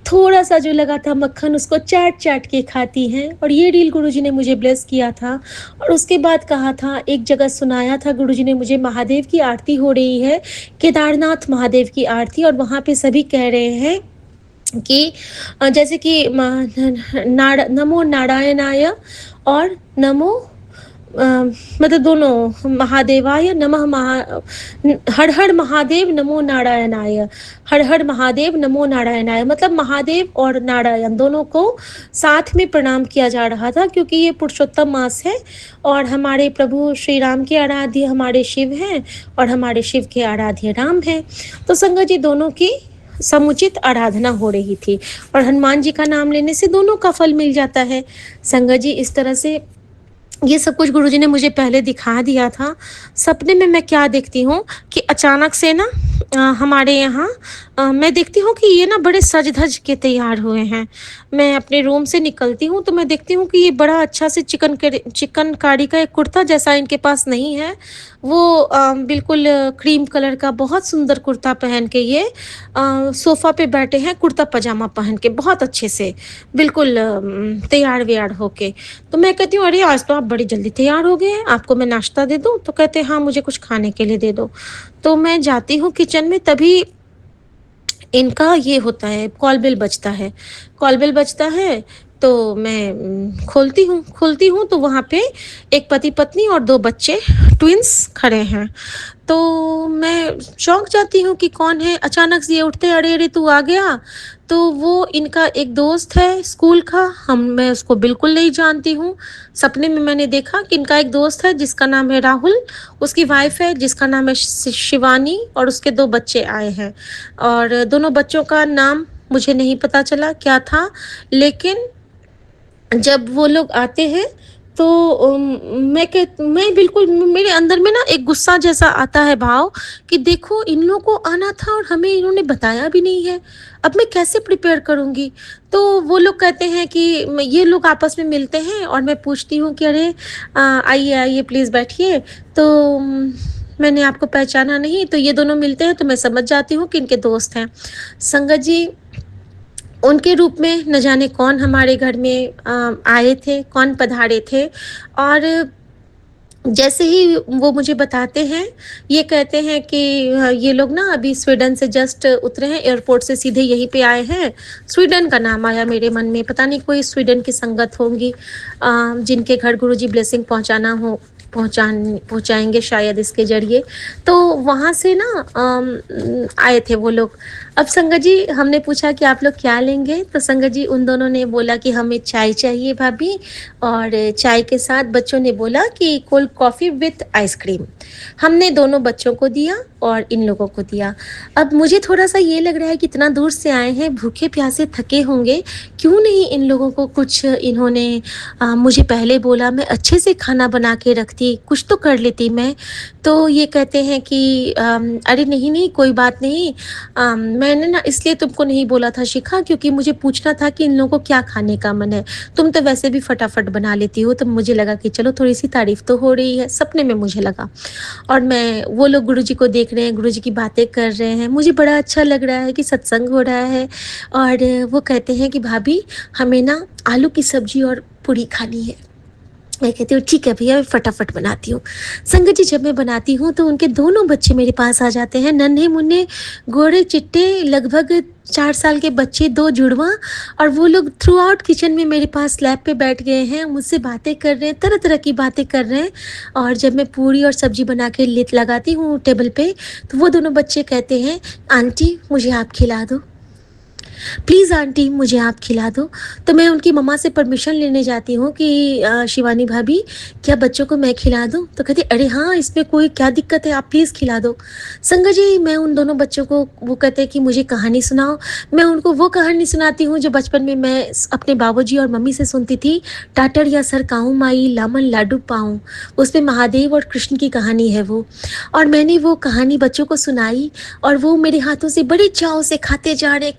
थोड़ा-सा जो लगा था मक्खन, उसको चाट-चाट के खाती हैं। और ये रील गुरुजी ने मुझे ब्लेस किया था। और उसके बाद कहा था, एक जगह सुनाया था गुरुजी ने मुझे, महादेव की आरती हो रही है, केदारनाथ महादेव की आरती, और वहाँ पे सभी कह रहे हैं कि जैसे कि नमो नारायणाय और नमो मतलब दोनों, महादेवाय नमः हर हर महादेव नमो नारायणाय, हर हर महादेव नमो नारायणाय, मतलब महादेव और नारायण दोनों को साथ में प्रणाम किया जा रहा था, क्योंकि ये पुरुषोत्तम मास है और हमारे प्रभु श्री राम के आराध्य हमारे शिव हैं और हमारे शिव के आराध्य राम हैं। तो संगत जी, दोनों की समुचित आराधना हो रही थी और हनुमान जी का नाम लेने से दोनों का फल मिल जाता है। संगत जी, इस तरह से ये सब कुछ गुरुजी ने मुझे पहले दिखा दिया था। सपने में मैं क्या देखती हूँ कि अचानक से ना हमारे यहाँ मैं देखती हूँ कि ये ना बड़े सज-धज के तैयार हुए हैं। मैं अपने रूम से निकलती हूँ तो मैं देखती हूँ कि ये बड़ा अच्छा से चिकनकारी का एक कुर्ता जैसा इनके पास नहीं है। वो बिल्कुल क्रीम कलर का बहुत सुंदर कुर्ता पहन के ये सोफ़ा पे बैठे हैं, कुर्ता पजामा पहन के बहुत अच्छे से, बिल्कुल तैयार-वैयार होके। तो मैं कहती हूँ, अरे आज तो आप बड़ी जल्दी तैयार हो गए हैं, आपको मैं नाश्ता दे दूँ? तो कहते हैं हाँ, मुझे कुछ खाने के लिए दे दो। तो मैं जाती हूँ किचन में, तभी इनका ये होता है, कॉल बेल बजता है। कॉल बेल बजता है तो मैं खोलती हूँ तो वहाँ पे एक पति-पत्नी और 2 बच्चे ट्विन्स खड़े हैं। तो मैं चौंक जाती हूँ कि कौन है? अचानक से ये उठते, "अरे! अरे! तू आ गया?" तो वो इनका एक दोस्त है स्कूल का, मैं उसको बिल्कुल नहीं जानती हूँ। सपने में मैंने देखा कि इनका एक दोस्त है जिसका नाम है राहुल, उसकी वाइफ़ है जिसका नाम है शिवानी, और उसके 2 बच्चे आए हैं। और दोनों बच्चों का नाम मुझे नहीं पता चला क्या था, लेकिन जब वो लोग आते हैं तो मैं बिल्कुल, मेरे अंदर में ना एक गुस्सा जैसा आता है भाव कि देखो, इन लोगों को आना था और हमें इन्होंने बताया भी नहीं है। अब मैं कैसे प्रिपेयर करूँगी? तो वो लोग कहते हैं कि ये लोग आपस में मिलते हैं और मैं पूछती हूँ कि अरे आइए, आइए प्लीज़ बैठिए। तो मैंने आपको पहचाना नहीं। तो ये दोनों मिलते हैं तो मैं समझ जाती हूँ कि इनके दोस्त हैं। संगत जी, उनके रूप में न जाने कौन हमारे घर में आए थे, कौन पधारे थे। और जैसे ही वो मुझे बताते हैं, ये कहते हैं कि ये लोग ना अभी स्वीडन से जस्ट उतरे हैं, एयरपोर्ट से सीधे यहीं पे आए हैं। स्वीडन का नाम आया मेरे मन में, पता नहीं कोई स्वीडन की संगत होंगी जिनके घर गुरुजी ब्लेसिंग पहुँचाएँगे शायद इसके ज़रिए। तो वहाँ से ना आए थे वो लोग। अब संगत जी, हमने पूछा कि आप लोग क्या लेंगे? तो संगत जी, उन दोनों ने बोला कि हमें चाय चाहिए भाभी, और चाय के साथ बच्चों ने बोला कि कोल्ड कॉफ़ी विथ आइसक्रीम। हमने दोनों बच्चों को दिया और इन लोगों को दिया। अब मुझे थोड़ा-सा ये लग रहा है कि इतना दूर से आए हैं, भूखे-प्यासे थके होंगे, क्यों नहीं इन लोगों को कुछ इन्होंने मुझे पहले बोला, मैं अच्छे से खाना बना के रखती लेती, कुछ तो कर लेती मैं। तो ये कहते हैं कि अरे नहीं, नहीं कोई बात नहीं, मैंने ना इसलिए तुमको नहीं बोला था शिखा, क्योंकि मुझे पूछना था कि इन लोगों को क्या खाने का मन है। तुम तो वैसे भी फटाफट बना लेती हो, तो मुझे लगा कि चलो थोड़ी-सी तारीफ़ तो हो रही है, सपने में मुझे लगा। और मैं वो लोग गुरुजी को देख रहे हैं, गुरुजी की बातें कर रहे हैं, मुझे बड़ा अच्छा लग रहा है कि सत्संग हो रहा है। और वो कहते हैं कि भाभी हमें ना आलू की सब्ज़ी और पूड़ी खानी है। मैं कहती हूँ ठीक है भैया, मैं फटाफट बनाती हूँ। संगत जी, जब मैं बनाती हूँ तो उनके दोनों बच्चे मेरे पास आ जाते हैं, नन्हे-मुन्ने, गोरे-चिट्टे, लगभग 4 साल के बच्चे, 2 जुड़वाँ। और वो लोग थ्रू आउट किचन में मेरे पास स्लैब पे बैठ गए हैं, मुझसे बातें कर रहे हैं, तरह-तरह की बातें कर रहे हैं। और जब मैं पूड़ी और सब्ज़ी बना के लेत लगाती हूँ टेबल पे, तो वो दोनों बच्चे कहते हैं, आंटी मुझे आप खिला दो। प्लीज़ आंटी मुझे आप खिला दो। तो मैं उनकी मम्मा से परमिशन लेने जाती हूँ कि शिवानी भाभी क्या बच्चों को मैं खिला दूँ? तो कहती अरे हाँ, इसमें कोई क्या दिक्कत है, आप प्लीज़ खिला दो। संगत जी, मैं उन दोनों बच्चों को, वो कहते हैं कि मुझे कहानी सुनाओ। मैं उनको वो कहानी सुनाती हूँ जो बचपन में मैं अपने बाबूजी और मम्मी से सुनती थी, टाटर या सर काऊ माई लामन लाडू पाऊँ। उसमें महादेव और कृष्ण की कहानी है वो। और मैंने वो कहानी बच्चों को सुनाई और वो मेरे हाथों से बड़े चाव से खाते जा रहे,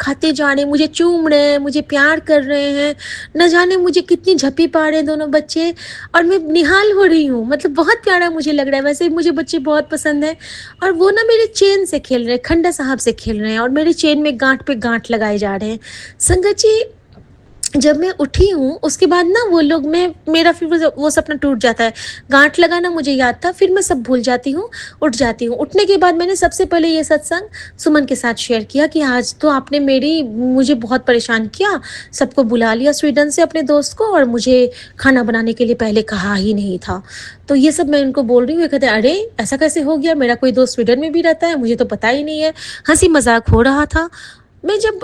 मुझे चूम रहे हैं, मुझे प्यार कर रहे हैं। न जाने मुझे कितनी झप्पी पा रहे हैं दोनों बच्चे, और मैं निहाल हो रही हूँ। मतलब बहुत प्यारा मुझे लग रहा है। वैसे मुझे बच्चे बहुत पसंद हैं। और वो ना मेरे चेन से खेल रहे हैं, खंडा साहब से खेल रहे हैं, और मेरे चेन में गाँठ पे गाँठ लगाए जा रहे हैं। संगत जी, जब मैं उठी हूँ उसके बाद ना वो लोग, मैं मेरा फिर वो सपना टूट जाता है। गांठ लगाना मुझे याद था, फिर मैं सब भूल जाती हूँ, उठ जाती हूँ। उठने के बाद मैंने सबसे पहले ये सत्संग सुमन के साथ शेयर किया कि आज तो आपने मुझे बहुत परेशान किया, सबको बुला लिया स्वीडन से अपने दोस्त को, और मुझे खाना बनाने के लिए पहले कहा ही नहीं था। तो ये सब मैं उनको बोल रही हूँ। ये कहते अरे ऐसा कैसे हो गया, मेरा कोई दोस्त स्वीडन में भी रहता है, मुझे तो पता ही नहीं है। हंसी मजाक हो रहा था। मैं जब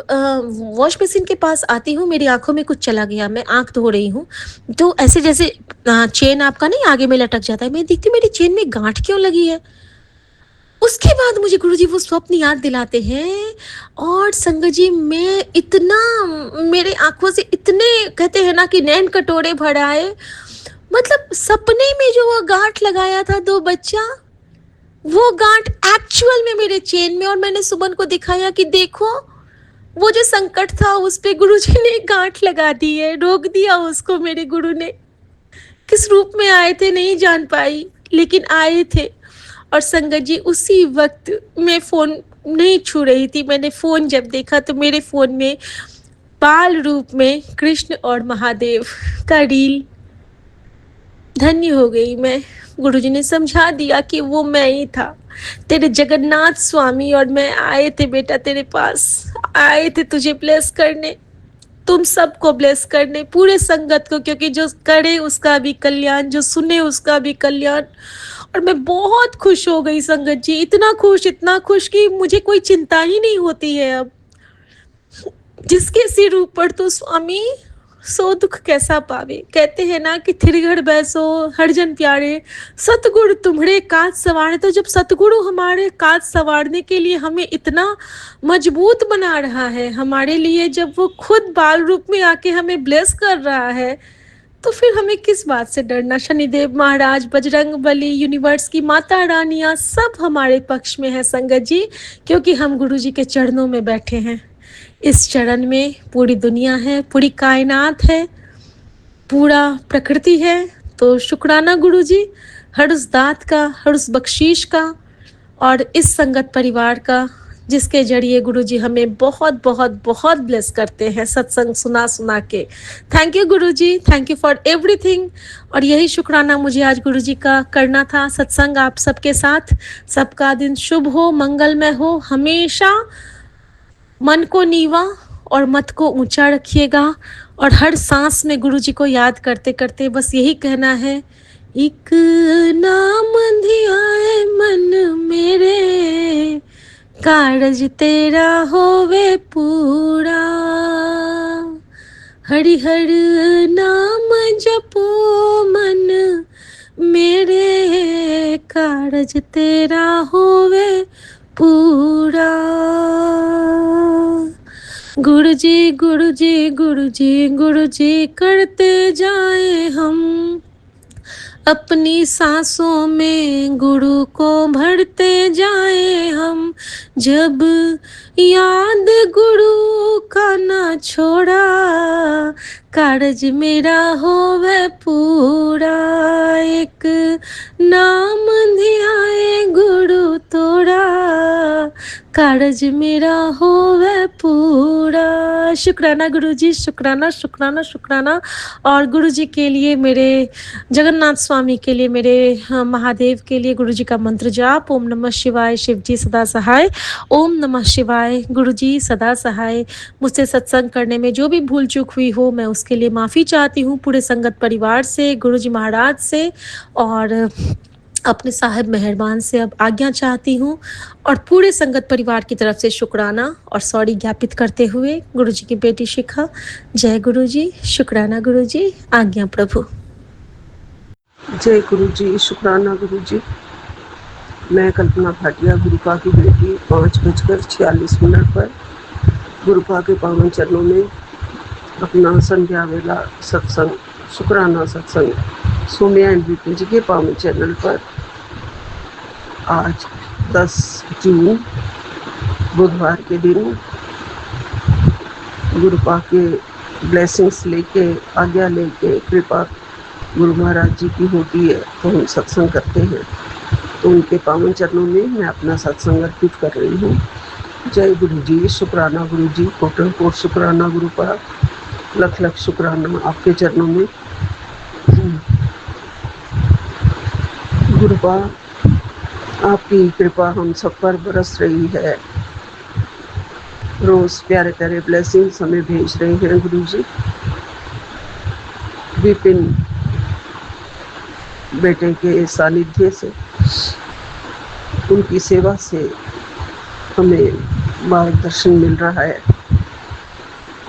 वॉश बेसिन के पास आती हूँ, मेरी आँखों में कुछ चला गया, मैं आँख धो रही हूँ, तो ऐसे जैसे चेन आपका नहीं आगे में लटक जाता है, मैं देखती हूँ मेरी चेन में गाँठ क्यों लगी है। उसके बाद मुझे गुरुजी वो स्वप्न याद दिलाते हैं, और संगत जी मैं इतना, मेरे आँखों से इतने कहते हैं ना कि नैन कटोरे भर आए। मतलब सपने में जो वो गाँठ लगाया था 2 बच्चा, वो गाँठ एक्चुअल में मेरे चेन में, और मैंने सुमन को दिखाया कि देखो, वो जो संकट था उस पे गुरुजी ने गांठ लगा दी है, रोक दिया उसको मेरे गुरु ने। किस रूप में आए थे नहीं जान पाई, लेकिन आए थे। और संगत जी, उसी वक्त मैं फोन नहीं छू रही थी, मैंने फोन जब देखा तो मेरे फोन में बाल रूप में कृष्ण और महादेव का रील। धन्य हो गई मैं। गुरुजी ने समझा दिया कि वो मैं ही था, तेरे जगन्नाथ स्वामी, और मैं आए थे बेटा तेरे पास, आए थे तुझे ब्लेस करने, तुम सबको ब्लेस करने, पूरे संगत को, क्योंकि जो करे उसका भी कल्याण, जो सुने उसका भी कल्याण। और मैं बहुत खुश हो गई संगत जी, इतना खुश कि मुझे कोई चिंता ही नहीं होती है अब। जिसके सिर ऊपर तो स्वामी, सो दुख कैसा पावे। कहते हैं ना कि थिरगढ़ बैसो हर जन प्यारे, सतगुरु तुम्हारे काज सवारे। तो जब सतगुरु हमारे काज सवारने के लिए हमें इतना मजबूत बना रहा है, हमारे लिए जब वो खुद बाल रूप में आके हमें ब्लेस कर रहा है, तो फिर हमें किस बात से डरना। शनिदेव महाराज, बजरंग बली, यूनिवर्स की माता रानियां सब हमारे पक्ष में है संगत जी, क्योंकि हम गुरु जी के चरणों में बैठे हैं। इस चरण में पूरी दुनिया है, पूरी कायनात है, पूरा प्रकृति है। तो शुक्राना गुरु जी, हर उस दात का, हर उस बख्शीश का, और इस संगत परिवार का जिसके जरिए गुरु जी हमें बहुत बहुत बहुत ब्लेस करते हैं सत्संग सुना सुना के। Thank you Guru ji, thank you for everything. और यही शुक्राना मुझे आज गुरु जी का करना था सत्संग आप सबके साथ। सबका दिन शुभ हो, मंगलमय हो। हमेशा मन को नीवा और मत को ऊंचा रखिएगा, और हर सांस में गुरु जी को याद करते करते बस यही कहना है, एक नाम धियाए मन मेरे, कारज तेरा होवे पूरा। हरि हर नाम जपो मन मेरे, कारज तेरा होवे पूरा। गुरु जी गुरु जी गुरु जी गुरु जी करते जाए हम, अपनी सांसों में गुरु को भरते जाए हम, जब याद गुरु का ना छोड़ा, कारज मेरा होवे पूरा। एक नाम ध्याए गुरु तोरा, कारज मेरा होवे पूरा। शुक्राना गुरुजी, शुक्राना शुक्राना शुक्राना। और गुरुजी के लिए, मेरे जगन्नाथ स्वामी के लिए, मेरे महादेव के लिए गुरुजी का मंत्र जाप, ओम नमः शिवाय, शिवजी सदा सहाय। ओम नमः शिवाय, गुरुजी सदा सहाय। मुझसे सत्संग करने में जो भी भूल चूक हुई हो, मैं उसके लिए माफ़ी चाहती हूँ पूरे संगत परिवार से, गुरुजी महाराज से, और अपने साहिब मेहरबान से अब आज्ञा चाहती हूँ। और पूरे संगत परिवार की तरफ से शुक्राना और सॉरी ज्ञापित करते हुए गुरुजी की बेटी शिखा। जय गुरुजी, शुक्राना गुरुजी, आज्ञा प्रभु। जय गुरु जी, शुक्राना गुरु जी। मैं कल्पना भाटिया, गुरुपा की बेटी, 5:46 पर गुरुपा के पावन चरणों में अपना संध्या वेला सत्संग, शुक्राना सत्संग सोम्या एंड विपिन जी के पावन चैनल पर आज 10 जून बुधवार के दिन गुरुपा के ब्लेसिंग्स लेके, आज्ञा लेके, कृपा गुरु महाराज जी की होती है तो हम सत्संग करते हैं। तो उनके पावन चरणों में मैं अपना सत्संग अर्पित कर रही हूँ। जय गुरु जी, शुक्राना गुरु जी, कोटन कोट शुक्राना गुरुपा, लख लख शुक्राना आपके चरणों में। गुरुपा, आपकी कृपा हम सब पर बरस रही है। रोज प्यारे प्यारे ब्लेसिंग्स हमें भेज रहे हैं गुरु जी। विपिन बेटे के सानिध्य से, उनकी सेवा से हमें मार्गदर्शन मिल रहा है।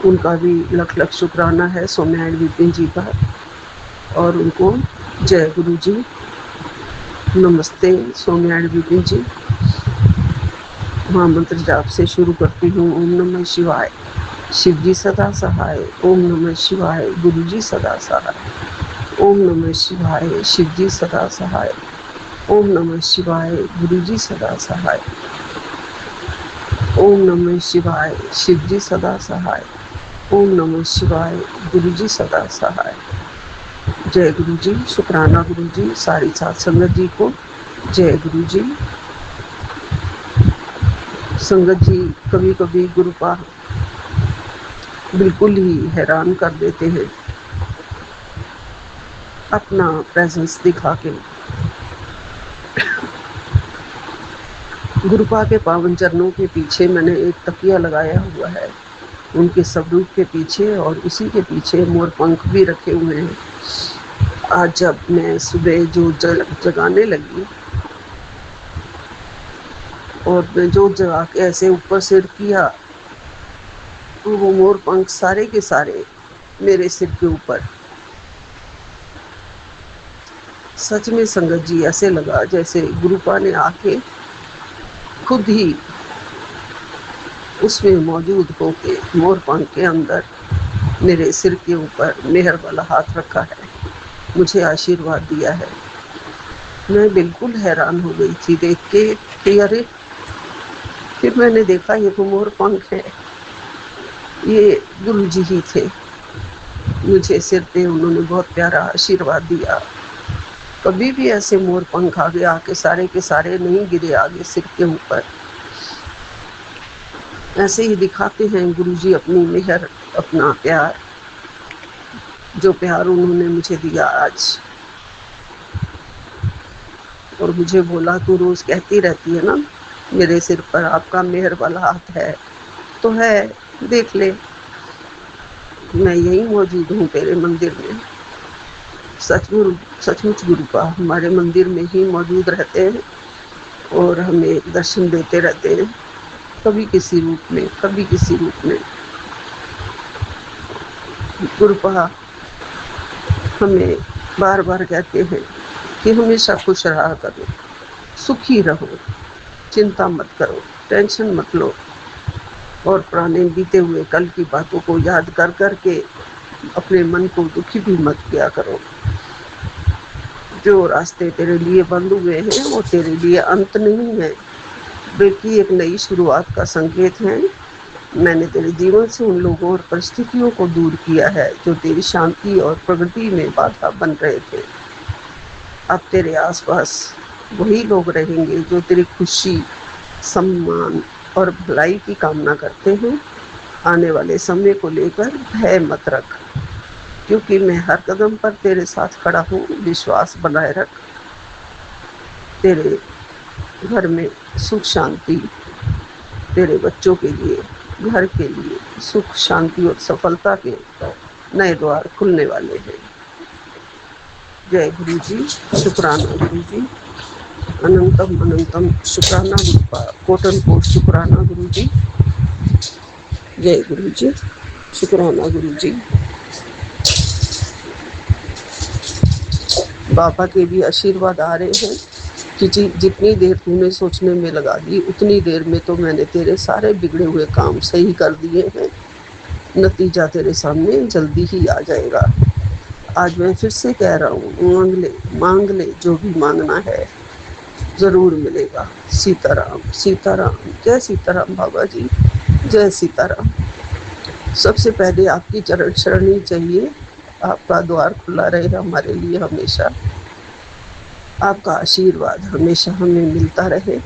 उनका भी लख लख शुक्राना है सोम्या एंड विपिन जी का। और उनको जय गुरु जी, नमस्ते सोम्या एंड विपिन जी। महामंत्र जाप से शुरू करती हूँ। ओम नमः शिवाय, शिवजी सदा सहाय। ओम नमः शिवाय, गुरु जी सदा सहाय। ओम नमः शिवाय, शिवजी सदा सहाय। ओम नमः शिवाय, गुरु जी सदा सहाय। ओम नमः शिवाय, शिवजी सदा सहाय। ओम नमः शिवाय, गुरु जी सदा सहाय। जय गुरु जी, शुक्राना गुरु जी, सारी साथ संगत जी को जय गुरु जी। संगत जी कभी कभी गुरुपा बिल्कुल ही हैरान कर देते हैं अपना प्रेजेंस दिखा के। गुरुपा के पावन चरणों के पीछे मैंने एक तकिया लगाया हुआ है, उनके स्वरूप के पीछे, और उसी के पीछे मोर पंख भी रखे हुए हैं। आज जब मैं सुबह जो जगाने लगी और मैं जो जगा के ऐसे ऊपर सिर किया तो वो मोर पंख सारे के सारे मेरे सिर के ऊपर। सच में संगत जी ऐसे लगा जैसे गुरुपा ने आके खुद ही उसमें मौजूद होके मोर पंख के अंदर मेरे सिर के ऊपर मेहर वाला हाथ रखा है, मुझे आशीर्वाद दिया है। मैं बिल्कुल हैरान हो गई थी देख के कि अरे, फिर मैंने देखा ये तो मोर पंख है। ये गुरु जी ही थे, मुझे सिर पे उन्होंने बहुत प्यारा आशीर्वाद दिया। कभी भी ऐसे मोर पंख आगे आके सारे के सारे नहीं गिरे आगे सिर के ऊपर। ऐसे ही दिखाते हैं गुरु जी अपनी मेहर, अपना प्यार, जो प्यार उन्होंने मुझे दिया आज। और मुझे बोला तू रोज कहती रहती है ना मेरे सिर पर आपका मेहर वाला हाथ है, तो है, देख ले, मैं यही मौजूद हूँ तेरे मंदिर में। सचमुच गुरुपा हमारे मंदिर में ही मौजूद रहते हैं और हमें दर्शन देते रहते हैं, कभी किसी रूप में, कभी किसी रूप में। गुरुपा हमें बार बार कहते हैं कि हमेशा खुश रहा करो, सुखी रहो, चिंता मत करो, टेंशन मत लो, और पुराने बीते हुए कल की बातों को याद कर कर के अपने मन को दुखी भी मत किया करो। जो रास्ते तेरे लिए बंद हुए हैं वो तेरे लिए अंत नहीं है, बल्कि एक नई शुरुआत का संकेत है। मैंने तेरे जीवन से उन लोगों और परिस्थितियों को दूर किया है जो तेरी शांति और प्रगति में बाधा बन रहे थे। अब तेरे आसपास वही लोग रहेंगे जो तेरी खुशी, सम्मान और भलाई की कामना करते हैं। आने वाले समय को लेकर भय मत रख, क्योंकि मैं हर कदम पर तेरे साथ खड़ा हूँ। विश्वास बनाए रख। तेरे घर में सुख शांति, तेरे बच्चों के लिए, घर के लिए सुख शांति और सफलता के नए द्वार खुलने वाले हैं। जय गुरु जी, शुक्राना गुरु जी, अनंतम अनंतम शुक्राना गुरुपा, कोटन कोट शुक्राना गुरु जी। जय गुरु जी, शुक्राना गुरु जी। बाबा के भी आशीर्वाद आ रहे हैं कि जितनी देर तूने सोचने में लगा दी, उतनी देर में तो मैंने तेरे सारे बिगड़े हुए काम सही कर दिए हैं। नतीजा तेरे सामने जल्दी ही आ जाएगा। आज मैं फिर से कह रहा हूँ, मांग ले जो भी मांगना है, जरूर मिलेगा। सीताराम सीताराम, जय सीताराम बाबा जी, जय सीताराम। सबसे पहले आपकी चरण शरणी चाहिए। आपका द्वार खुला रहे हमारे लिए हमेशा। आपका आशीर्वाद हमेशा हमें मिलता रहे।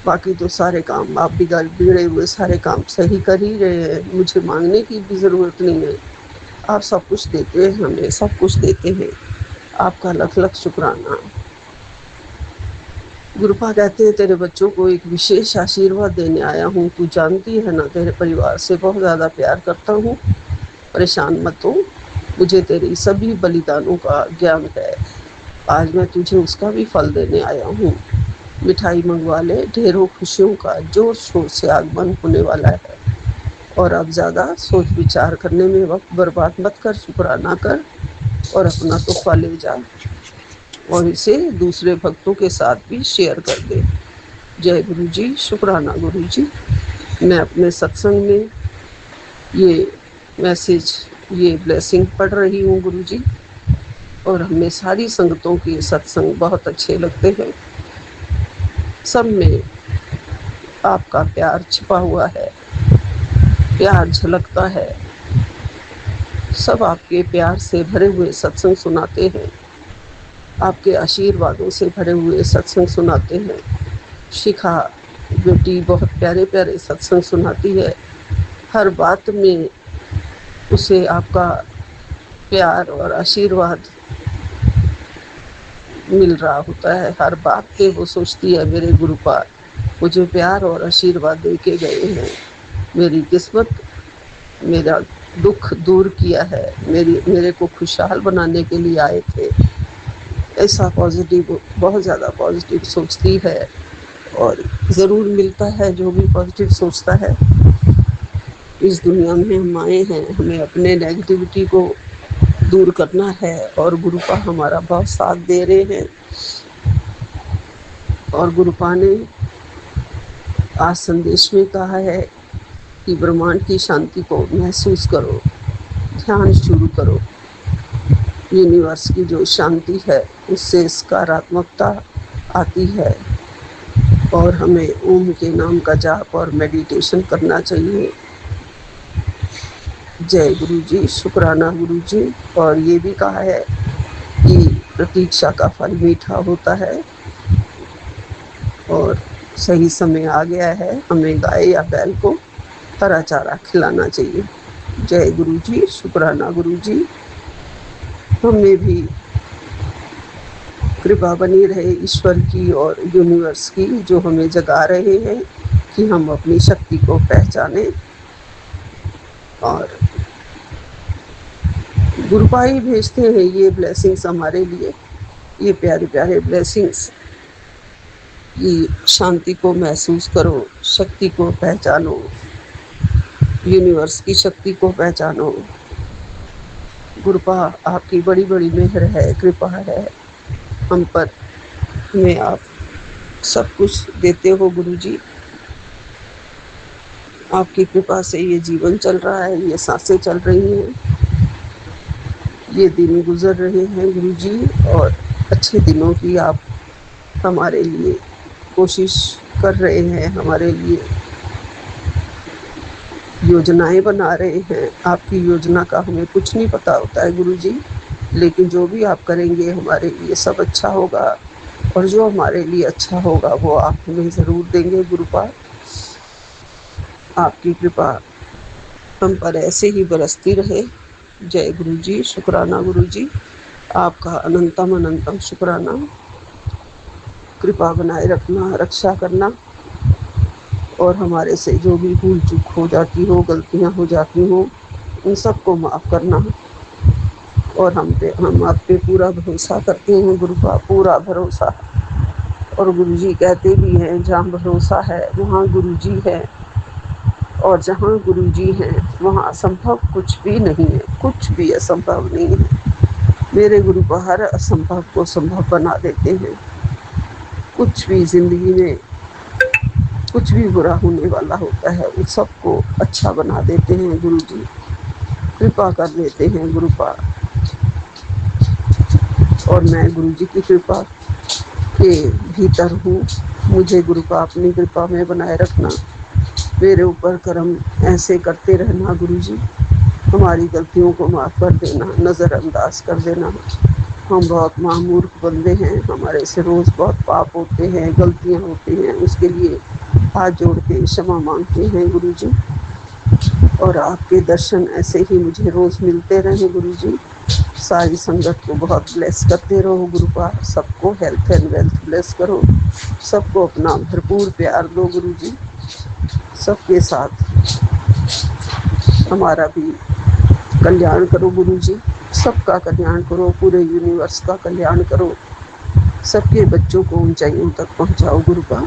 बाकी तो सारे काम आप बिगड़े हुए सारे काम सही कर ही रहे हैं। मुझे मांगने की भी ज़रूरत नहीं है। आप सब कुछ देते हैं, हमें सब कुछ देते हैं। आपका लख लख शुक्राना। गुरुपा कहते हैं तेरे बच्चों को एक विशेष आशीर्वाद देने आया हूँ। तू जानती है ना, तेरे परिवार से बहुत ज़्यादा प्यार करता हूँ। परेशान मत हो, मुझे तेरी सभी बलिदानों का ज्ञान है। आज मैं तुझे उसका भी फल देने आया हूँ। मिठाई मंगवा ले, ढेरों खुशियों का जोर शोर से आगमन होने वाला है। और अब ज़्यादा सोच विचार करने में वक्त बर्बाद मत कर, शुक्राना कर और अपना तोहफा ले जा और इसे दूसरे भक्तों के साथ भी शेयर कर दे। जय गुरु जी, शुक्राना गुरु जी। मैं अपने सत्संग में ये मैसेज, ये ब्लेसिंग पढ़ रही हूँ गुरु जी, और हमें सारी संगतों के सत्संग बहुत अच्छे लगते हैं। सब में आपका प्यार छिपा हुआ है, प्यार झलकता है। सब आपके प्यार से भरे हुए सत्संग सुनाते हैं, आपके आशीर्वादों से भरे हुए सत्संग सुनाते हैं। शिखा बेटी बहुत प्यारे प्यारे सत्संग सुनाती है। हर बात में उसे आपका प्यार और आशीर्वाद मिल रहा होता है। हर बात पे वो सोचती है मेरे गुरुपाद मुझे प्यार और आशीर्वाद दे के गए हैं, मेरी किस्मत, मेरा दुख दूर किया है, मेरे को खुशहाल बनाने के लिए आए थे। ऐसा पॉजिटिव, बहुत ज़्यादा पॉजिटिव सोचती है और ज़रूर मिलता है जो भी पॉजिटिव सोचता है। इस दुनिया में हम आए हैं, हमें अपने नेगेटिविटी को दूर करना है और गुरुपा हमारा बहुत साथ दे रहे हैं। और गुरुपा ने आज संदेश में कहा है कि ब्रह्मांड की शांति को महसूस करो, ध्यान शुरू करो। यूनिवर्स की जो शांति है उससे सकारात्मकता आती है और हमें ओम के नाम का जाप और मेडिटेशन करना चाहिए। जय गुरु जी, शुक्राना गुरु जी। और ये भी कहा है कि प्रतीक्षा का फल मीठा होता है और सही समय आ गया है, हमें गाय या बैल को हरा चारा खिलाना चाहिए। जय गुरु जी, शुक्राना गुरु जी। हमें भी कृपा बनी रहे ईश्वर की और यूनिवर्स की, जो हमें जगा रहे हैं कि हम अपनी शक्ति को पहचानें। और गुरुपाई भेजते हैं ये ब्लेसिंग्स हमारे लिए, ये प्यारे प्यारे ब्लेसिंग्स। ये शांति को महसूस करो, शक्ति को पहचानो, यूनिवर्स की शक्ति को पहचानो। गुरुपा आपकी बड़ी बड़ी मेहर है, कृपा है हम पर, हमें आप सब कुछ देते हो गुरु जी। आपकी कृपा से ये जीवन चल रहा है, ये सांसें चल रही हैं, ये दिन गुजर रहे हैं गुरुजी, और अच्छे दिनों की आप हमारे लिए कोशिश कर रहे हैं, हमारे लिए योजनाएं बना रहे हैं। आपकी योजना का हमें कुछ नहीं पता होता है गुरुजी, लेकिन जो भी आप करेंगे हमारे लिए सब अच्छा होगा, और जो हमारे लिए अच्छा होगा वो आप हमें ज़रूर देंगे गुरुपाद। आपकी कृपा हम पर ऐसे ही बरसती रहे। जय गुरुजी, शुक्राना गुरुजी, आपका अनंतम अनंतम शुक्राना। कृपा बनाए रखना, रक्षा करना, और हमारे से जो भी भूल चूक हो जाती हो, गलतियां हो जाती हो, उन सबको माफ़ करना। और हम आप पे पूरा भरोसा करते हैं गुरुपा, पूरा भरोसा। और गुरुजी कहते भी हैं जहाँ भरोसा है वहाँ गुरुजी है, और जहाँ गुरुजी हैं वहाँ असंभव कुछ भी नहीं है, कुछ भी असंभव नहीं है। मेरे गुरुपा हर असंभव को संभव बना देते हैं। कुछ भी ज़िंदगी में कुछ भी बुरा होने वाला होता है उस सबको अच्छा बना देते हैं गुरुजी, कृपा कर देते हैं गुरुपा। और मैं गुरुजी की कृपा के भीतर हूँ। मुझे गुरुपा अपनी कृपा में बनाए रखना, मेरे ऊपर कर्म ऐसे करते रहना गुरुजी। हमारी गलतियों को माफ़ कर देना, नज़रअंदाज कर देना। हम बहुत महामूर्ख बंदे हैं, हमारे से रोज़ बहुत पाप होते हैं, गलतियाँ होती हैं, उसके लिए हाथ जोड़ के क्षमा मांगते हैं गुरुजी। और आपके दर्शन ऐसे ही मुझे रोज़ मिलते रहें गुरुजी। सारी संगत को बहुत ब्लेस करते रहो गुरुपा, सबको हेल्थ एंड वेल्थ ब्लेस करो, सबको अपना भरपूर प्यार दो गुरुजी। सबके साथ हमारा भी कल्याण करो गुरुजी, सबका कल्याण करो, पूरे यूनिवर्स का कल्याण करो, सबके बच्चों को ऊंचाइयों तक पहुंचाओ गुरुपा।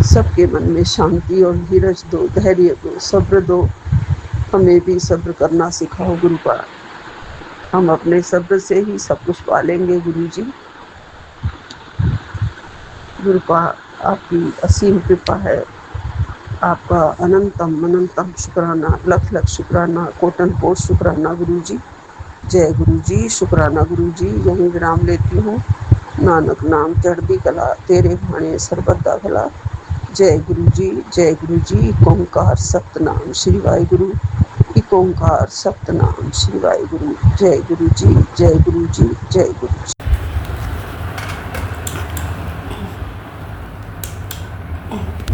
सबके मन में शांति और धीरज दो, धैर्य दो, सब्र दो। हमें भी सब्र करना सिखाओ गुरुपा। हम अपने सब्र से ही सब कुछ पालेंगे गुरुजी। गुरुपा आपकी असीम कृपा है, आपका अनंतम अनंतम शुक्राना, लख लख शुक्राना, कोटन कोट शुक्राना गुरुजी। जय गुरुजी, शुक्राना गुरुजी। यहीं विराम लेती हूँ। नानक नाम चढ़दी कला, तेरे भाणे सर्वदा भला। जय गुरुजी, जय गुरुजी। एक ओंकार सतनाम श्री वाहिगुरु, एक ओंकार सतनाम श्री वाहिगुरु। जय गुरुजी, जय गुरुजी, जय गुरुजी।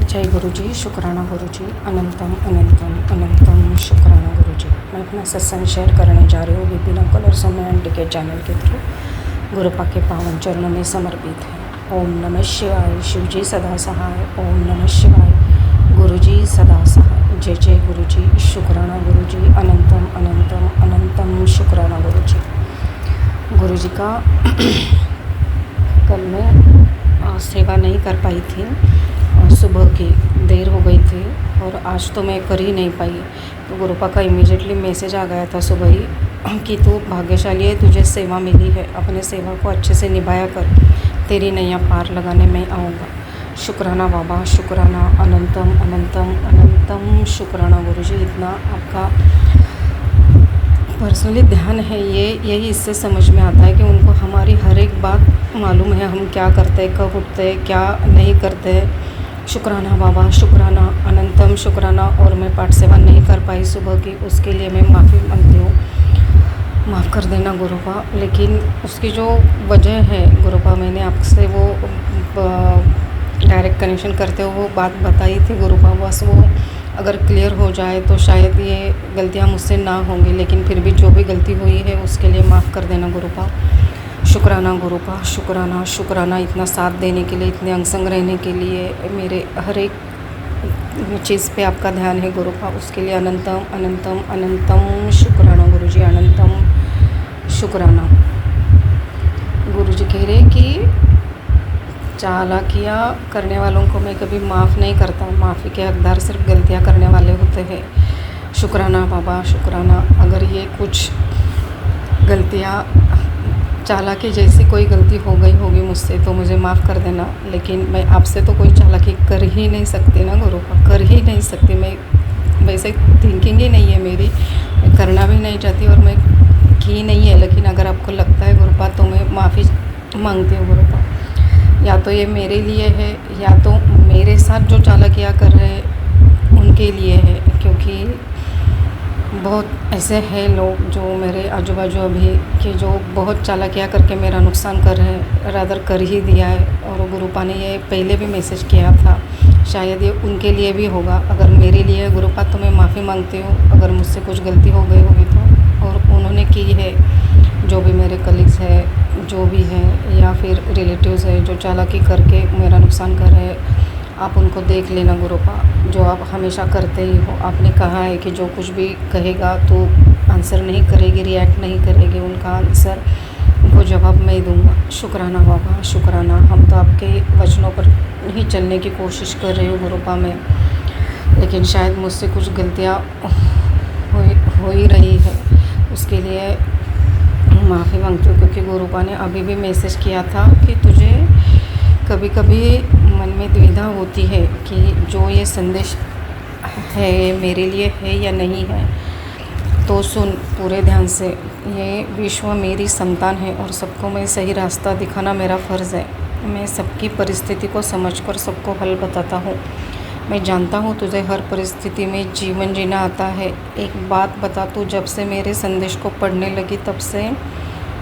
जय गुरुजी, शुक्राना गुरुजी, अनंतम अनंतम अनंतम शुक्राना गुरुजी। मैं अपना सत्संग शेयर करने जा रही हूँ विपिन अंकल और सौम्या आंटी के चैनल के थ्रू। गुरुपा के पावन चरणों में समर्पित है। ओम नमः शिवाय, शिवजी सदा सहाय। ओम नमः शिवाय, गुरुजी सदा सहाय। जय जय गुरुजी, शुक्राना गुरुजी, अनंतम अनंतम अनंतम शुक्राना गुरुजी। गुरुजी का कल मैं सेवा नहीं कर पाई थी, सुबह की देर हो गई थी, और आज तो मैं कर ही नहीं पाई। तो गुरुपा का इमीडिएटली मैसेज आ गया था सुबह ही कि तू भाग्यशाली है, तुझे सेवा मिली है, अपने सेवा को अच्छे से निभाया कर, तेरी नैया पार लगाने में आऊँगा। शुक्राना बाबा, शुक्राना, अनंतम अनंतम अनंतम शुक्राना गुरुजी। इतना आपका पर्सनली ध्यान है, यही इससे समझ में आता है कि उनको हमारी हर एक बात मालूम है, हम क्या करते हैं, कब उठते हैं, क्या नहीं करते हैं। शुक्राना बाबा, शुक्राना, अनंतम शुक्राना। और मैं पाठ सेवा नहीं कर पाई सुबह की, उसके लिए मैं माफ़ी मांगती हूँ, माफ़ कर देना गुरुपा। लेकिन उसकी जो वजह है गुरुपा, मैंने आपसे वो डायरेक्ट कनेक्शन करते हुए वो बात बताई थी गुरुपा। बस वो अगर क्लियर हो जाए तो शायद ये गलतियाँ मुझसे ना होंगी, लेकिन फिर भी जो भी गलती हुई है उसके लिए माफ़ कर देना गुरुपा। शुक्राना गुरुपा, शुक्राना शुक्राना, इतना साथ देने के लिए, इतने अंगसंग रहने के लिए, मेरे हर एक चीज़ पे आपका ध्यान है गुरुपा, उसके लिए अनंतम अनंतम अनंतम शुक्राना गुरुजी, अनंतम शुक्राना। गुरुजी कह रहे कि चालाकियाँ करने वालों को मैं कभी माफ़ नहीं करता, माफ़ी के हकदार सिर्फ गलतियाँ करने वाले होते हैं। शुक्राना बाबा, शुक्राना। अगर ये कुछ गलतियाँ चालाकी जैसी कोई गलती हो गई होगी मुझसे तो मुझे माफ़ कर देना, लेकिन मैं आपसे तो कोई चालाकी कर ही नहीं सकती ना गुरुपा, कर ही नहीं सकती। मैं वैसे थिंकिंग ही नहीं है मेरी, मैं करना भी नहीं चाहती, और मैं की नहीं है, लेकिन अगर आपको लगता है गुरुपा तो मैं माफ़ी मांगती हूँ गुरुपा। या तो ये मेरे लिए है या तो मेरे साथ जो चालाकियाँ कर रहे हैं उनके लिए है, क्योंकि बहुत ऐसे हैं लोग जो मेरे आजू बाजू अभी कि जो बहुत चालाकियाँ करके मेरा नुकसान कर रहे हैं, रादर कर ही दिया है। और गुरुपा ने ये पहले भी मैसेज किया था, शायद ये उनके लिए भी होगा। अगर मेरे लिए है गुरुपा तो मैं माफ़ी मांगती हूँ अगर मुझसे कुछ गलती हो गई होगी तो। और उन्होंने की है, जो भी मेरे कलीग्स है, जो भी है, या फिर रिलेटिव्स है जो चालाकी करके मेरा नुकसान कर रहे हैं, आप उनको देख लेना गुरुपा, जो आप हमेशा करते ही हो। आपने कहा है कि जो कुछ भी कहेगा तो आंसर नहीं करेगी, रिएक्ट नहीं करेगी, उनका आंसर, उनको जवाब मैं दूंगा। शुक्राना बाबा, शुक्राना। हम तो आपके वचनों पर ही चलने की कोशिश कर रही हूँ गुरुपा में, लेकिन शायद मुझसे कुछ गलतियाँ हो ही रही है, उसके लिए माफ़ी मांगती हूँ। क्योंकि गुरुपा ने अभी भी मैसेज किया था कि तुझे कभी कभी मन में दुविधा होती है कि जो ये संदेश है मेरे लिए है या नहीं है। तो सुन पूरे ध्यान से, ये विश्व मेरी संतान है और सबको मैं सही रास्ता दिखाना मेरा फ़र्ज़ है। मैं सबकी परिस्थिति को समझकर सबको हल बताता हूँ। मैं जानता हूँ तुझे हर परिस्थिति में जीवन जीना आता है। एक बात बता, तू जब से मेरे संदेश को पढ़ने लगी, तब से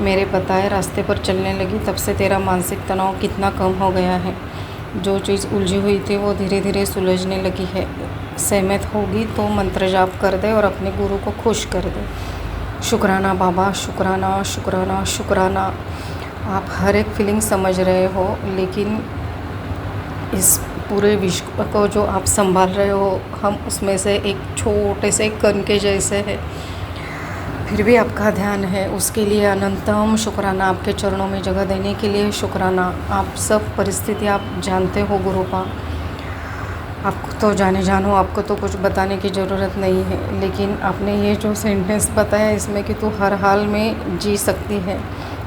मेरे बताए रास्ते पर चलने लगी, तब से तेरा मानसिक तनाव कितना कम हो गया है। जो चीज़ उलझी हुई थी वो धीरे धीरे सुलझने लगी है। सहमत होगी तो मंत्र जाप कर दे और अपने गुरु को खुश कर दे। शुक्राना बाबा, शुक्राना, शुक्राना, शुक्राना। आप हर एक फीलिंग समझ रहे हो, लेकिन इस पूरे विश्व को जो आप संभाल रहे हो, हम उसमें से एक छोटे से कण के जैसे है, फिर भी आपका ध्यान है। उसके लिए अनंतम शुक्राना। आपके चरणों में जगह देने के लिए शुक्राना। आप सब परिस्थिति आप जानते हो गुरुपा, आपको तो जानो, आपको तो कुछ बताने की ज़रूरत नहीं है। लेकिन आपने ये जो सेंटेंस बताया इसमें कि तू हर हाल में जी सकती है,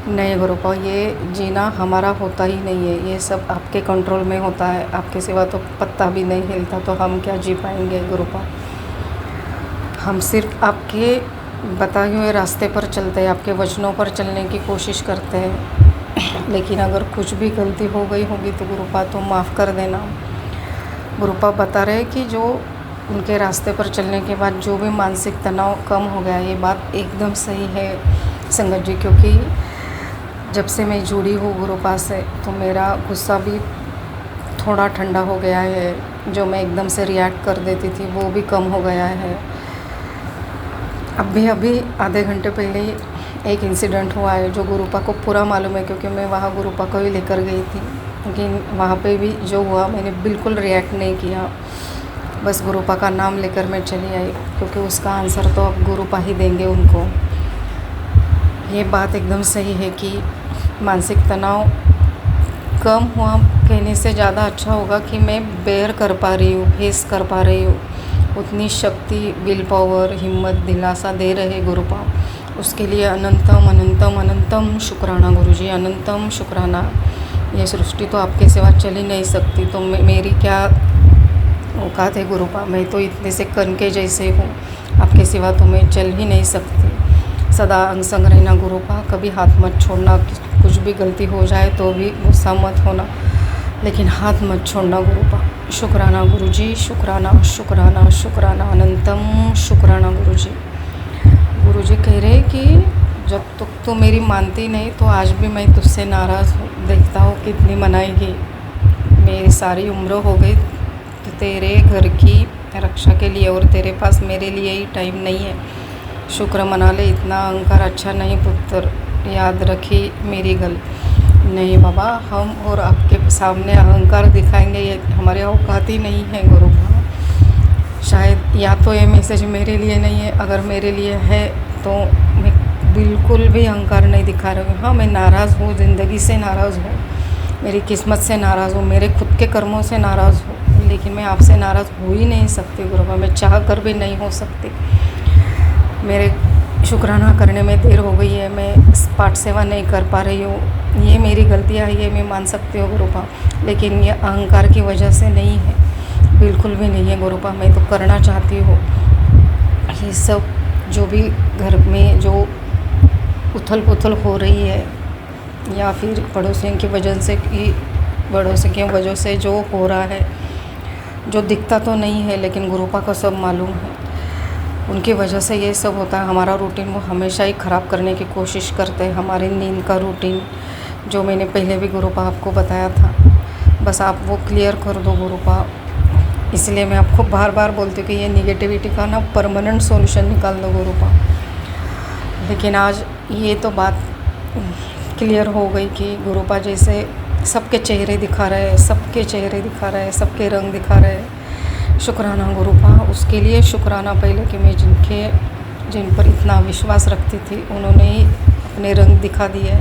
नहीं गुरुपा, ये जीना हमारा होता ही नहीं है। ये सब आपके कंट्रोल में होता है, आपके सिवा तो पत्ता भी नहीं हिलता, तो हम क्या जी पाएंगे गुरुपा। हम सिर्फ आपके बताए हुए रास्ते पर चलते हैं, आपके वचनों पर चलने की कोशिश करते हैं। लेकिन अगर कुछ भी गलती हो गई होगी तो गुरुपा तो माफ़ कर देना। गुरुपा बता रहे कि जो उनके रास्ते पर चलने के बाद जो भी मानसिक तनाव कम हो गया, ये बात एकदम सही है संगत जी। क्योंकि जब से मैं जुड़ी हूँ गुरुपा से तो मेरा गुस्सा भी थोड़ा ठंडा हो गया है। जो मैं एकदम से रिएक्ट कर देती थी वो भी कम हो गया है। अभी आधे घंटे पहले एक इंसिडेंट हुआ है जो गुरुपा को पूरा मालूम है, क्योंकि मैं वहाँ गुरुपा को ही लेकर गई थी। लेकिन वहाँ पे भी जो हुआ, मैंने बिल्कुल रिएक्ट नहीं किया, बस गुरुपा का नाम लेकर मैं चली आई, क्योंकि उसका आंसर तो अब गुरुपा ही देंगे उनको। ये बात एकदम सही है कि मानसिक तनाव कम हुआ कहने से ज़्यादा अच्छा होगा कि मैं बेयर कर पा रही हूँ, फेस कर पा रही हूँ। उतनी शक्ति, विल पावर, हिम्मत, दिलासा दे रहे गुरुपा, उसके लिए अनंतम अनंतम अनंतम शुक्राना गुरुजी, अनंतम शुक्राना। ये सृष्टि तो आपके सिवा चल ही नहीं सकती, तो मेरी क्या औकात है गुरुपा। मैं तो इतने से कण के जैसे हूँ, आपके सिवा तो मैं चल ही नहीं सकती। सदा अंग संग रहना गुरुपा, कभी हाथ मत छोड़ना। कुछ भी गलती हो जाए तो भी गुस्सा मत होना, लेकिन हाथ मत छोड़ना गुरुपा। शुक्राना गुरुजी, शुक्राना, शुक्राना, शुक्राना, अनंतम शुक्राना गुरुजी। गुरुजी कह रहे कि जब तक तो मेरी मानती नहीं, तो आज भी मैं तुझसे नाराज़ हूँ। देखता हूँ कितनी मनाएगी। मेरी सारी उम्र हो गई तो तेरे घर की रक्षा के लिए, और तेरे पास मेरे लिए ही टाइम नहीं है। शुक्र मना ले, इतना अहंकार अच्छा नहीं पुत्र, याद रखी मेरी गल। नहीं बाबा, हम और आपके सामने अहंकार दिखाएंगे ये हमारे औकात ही नहीं है गुरुपा। शायद या तो ये मैसेज मेरे लिए नहीं है, अगर मेरे लिए है तो मैं बिल्कुल भी अहंकार नहीं दिखा रही हूँ। हाँ, मैं नाराज़ हूँ, ज़िंदगी से नाराज़ हूँ, मेरी किस्मत से नाराज़ हूँ, मेरे खुद के कर्मों से नाराज़ हूँ, लेकिन मैं आपसे नाराज़ हो ही नहीं सकती गुरुपा। मैं चाह कर भी नहीं हो सकती। मेरे शुक्राना करने में देर हो गई है, मैं पाठ सेवा नहीं कर पा रही हूँ, ये मेरी गलतियाँ है, ये मैं मान सकती हूँ गुरुपा। लेकिन ये अहंकार की वजह से नहीं है, बिल्कुल भी नहीं है गुरुपा। मैं तो करना चाहती हूँ ये सब, जो भी घर में जो उथल पुथल हो रही है या फिर पड़ोसियों की वजह से जो हो रहा है, जो दिखता तो नहीं है लेकिन गुरुपा को सब मालूम है, उनकी वजह से ये सब होता है। हमारा रूटीन वो हमेशा ही ख़राब करने की कोशिश करते हैं, हमारी नींद का रूटीन, जो मैंने पहले भी गुरुपा आपको बताया था। बस आप वो क्लियर कर दो गुरुपा। इसलिए मैं आपको बार बार बोलती हूँ कि ये निगेटिविटी का ना परमानेंट सॉल्यूशन निकाल दो गुरुपा। लेकिन आज ये तो बात क्लियर हो गई कि गुरुपा जैसे सबके चेहरे दिखा रहे हैं, सबके रंग दिखा रहे हैं। शुक्राना गुरुपा, उसके लिए शुक्राना पहले कि मैं जिन पर इतना विश्वास रखती थी उन्होंने ही अपने रंग दिखा दिए।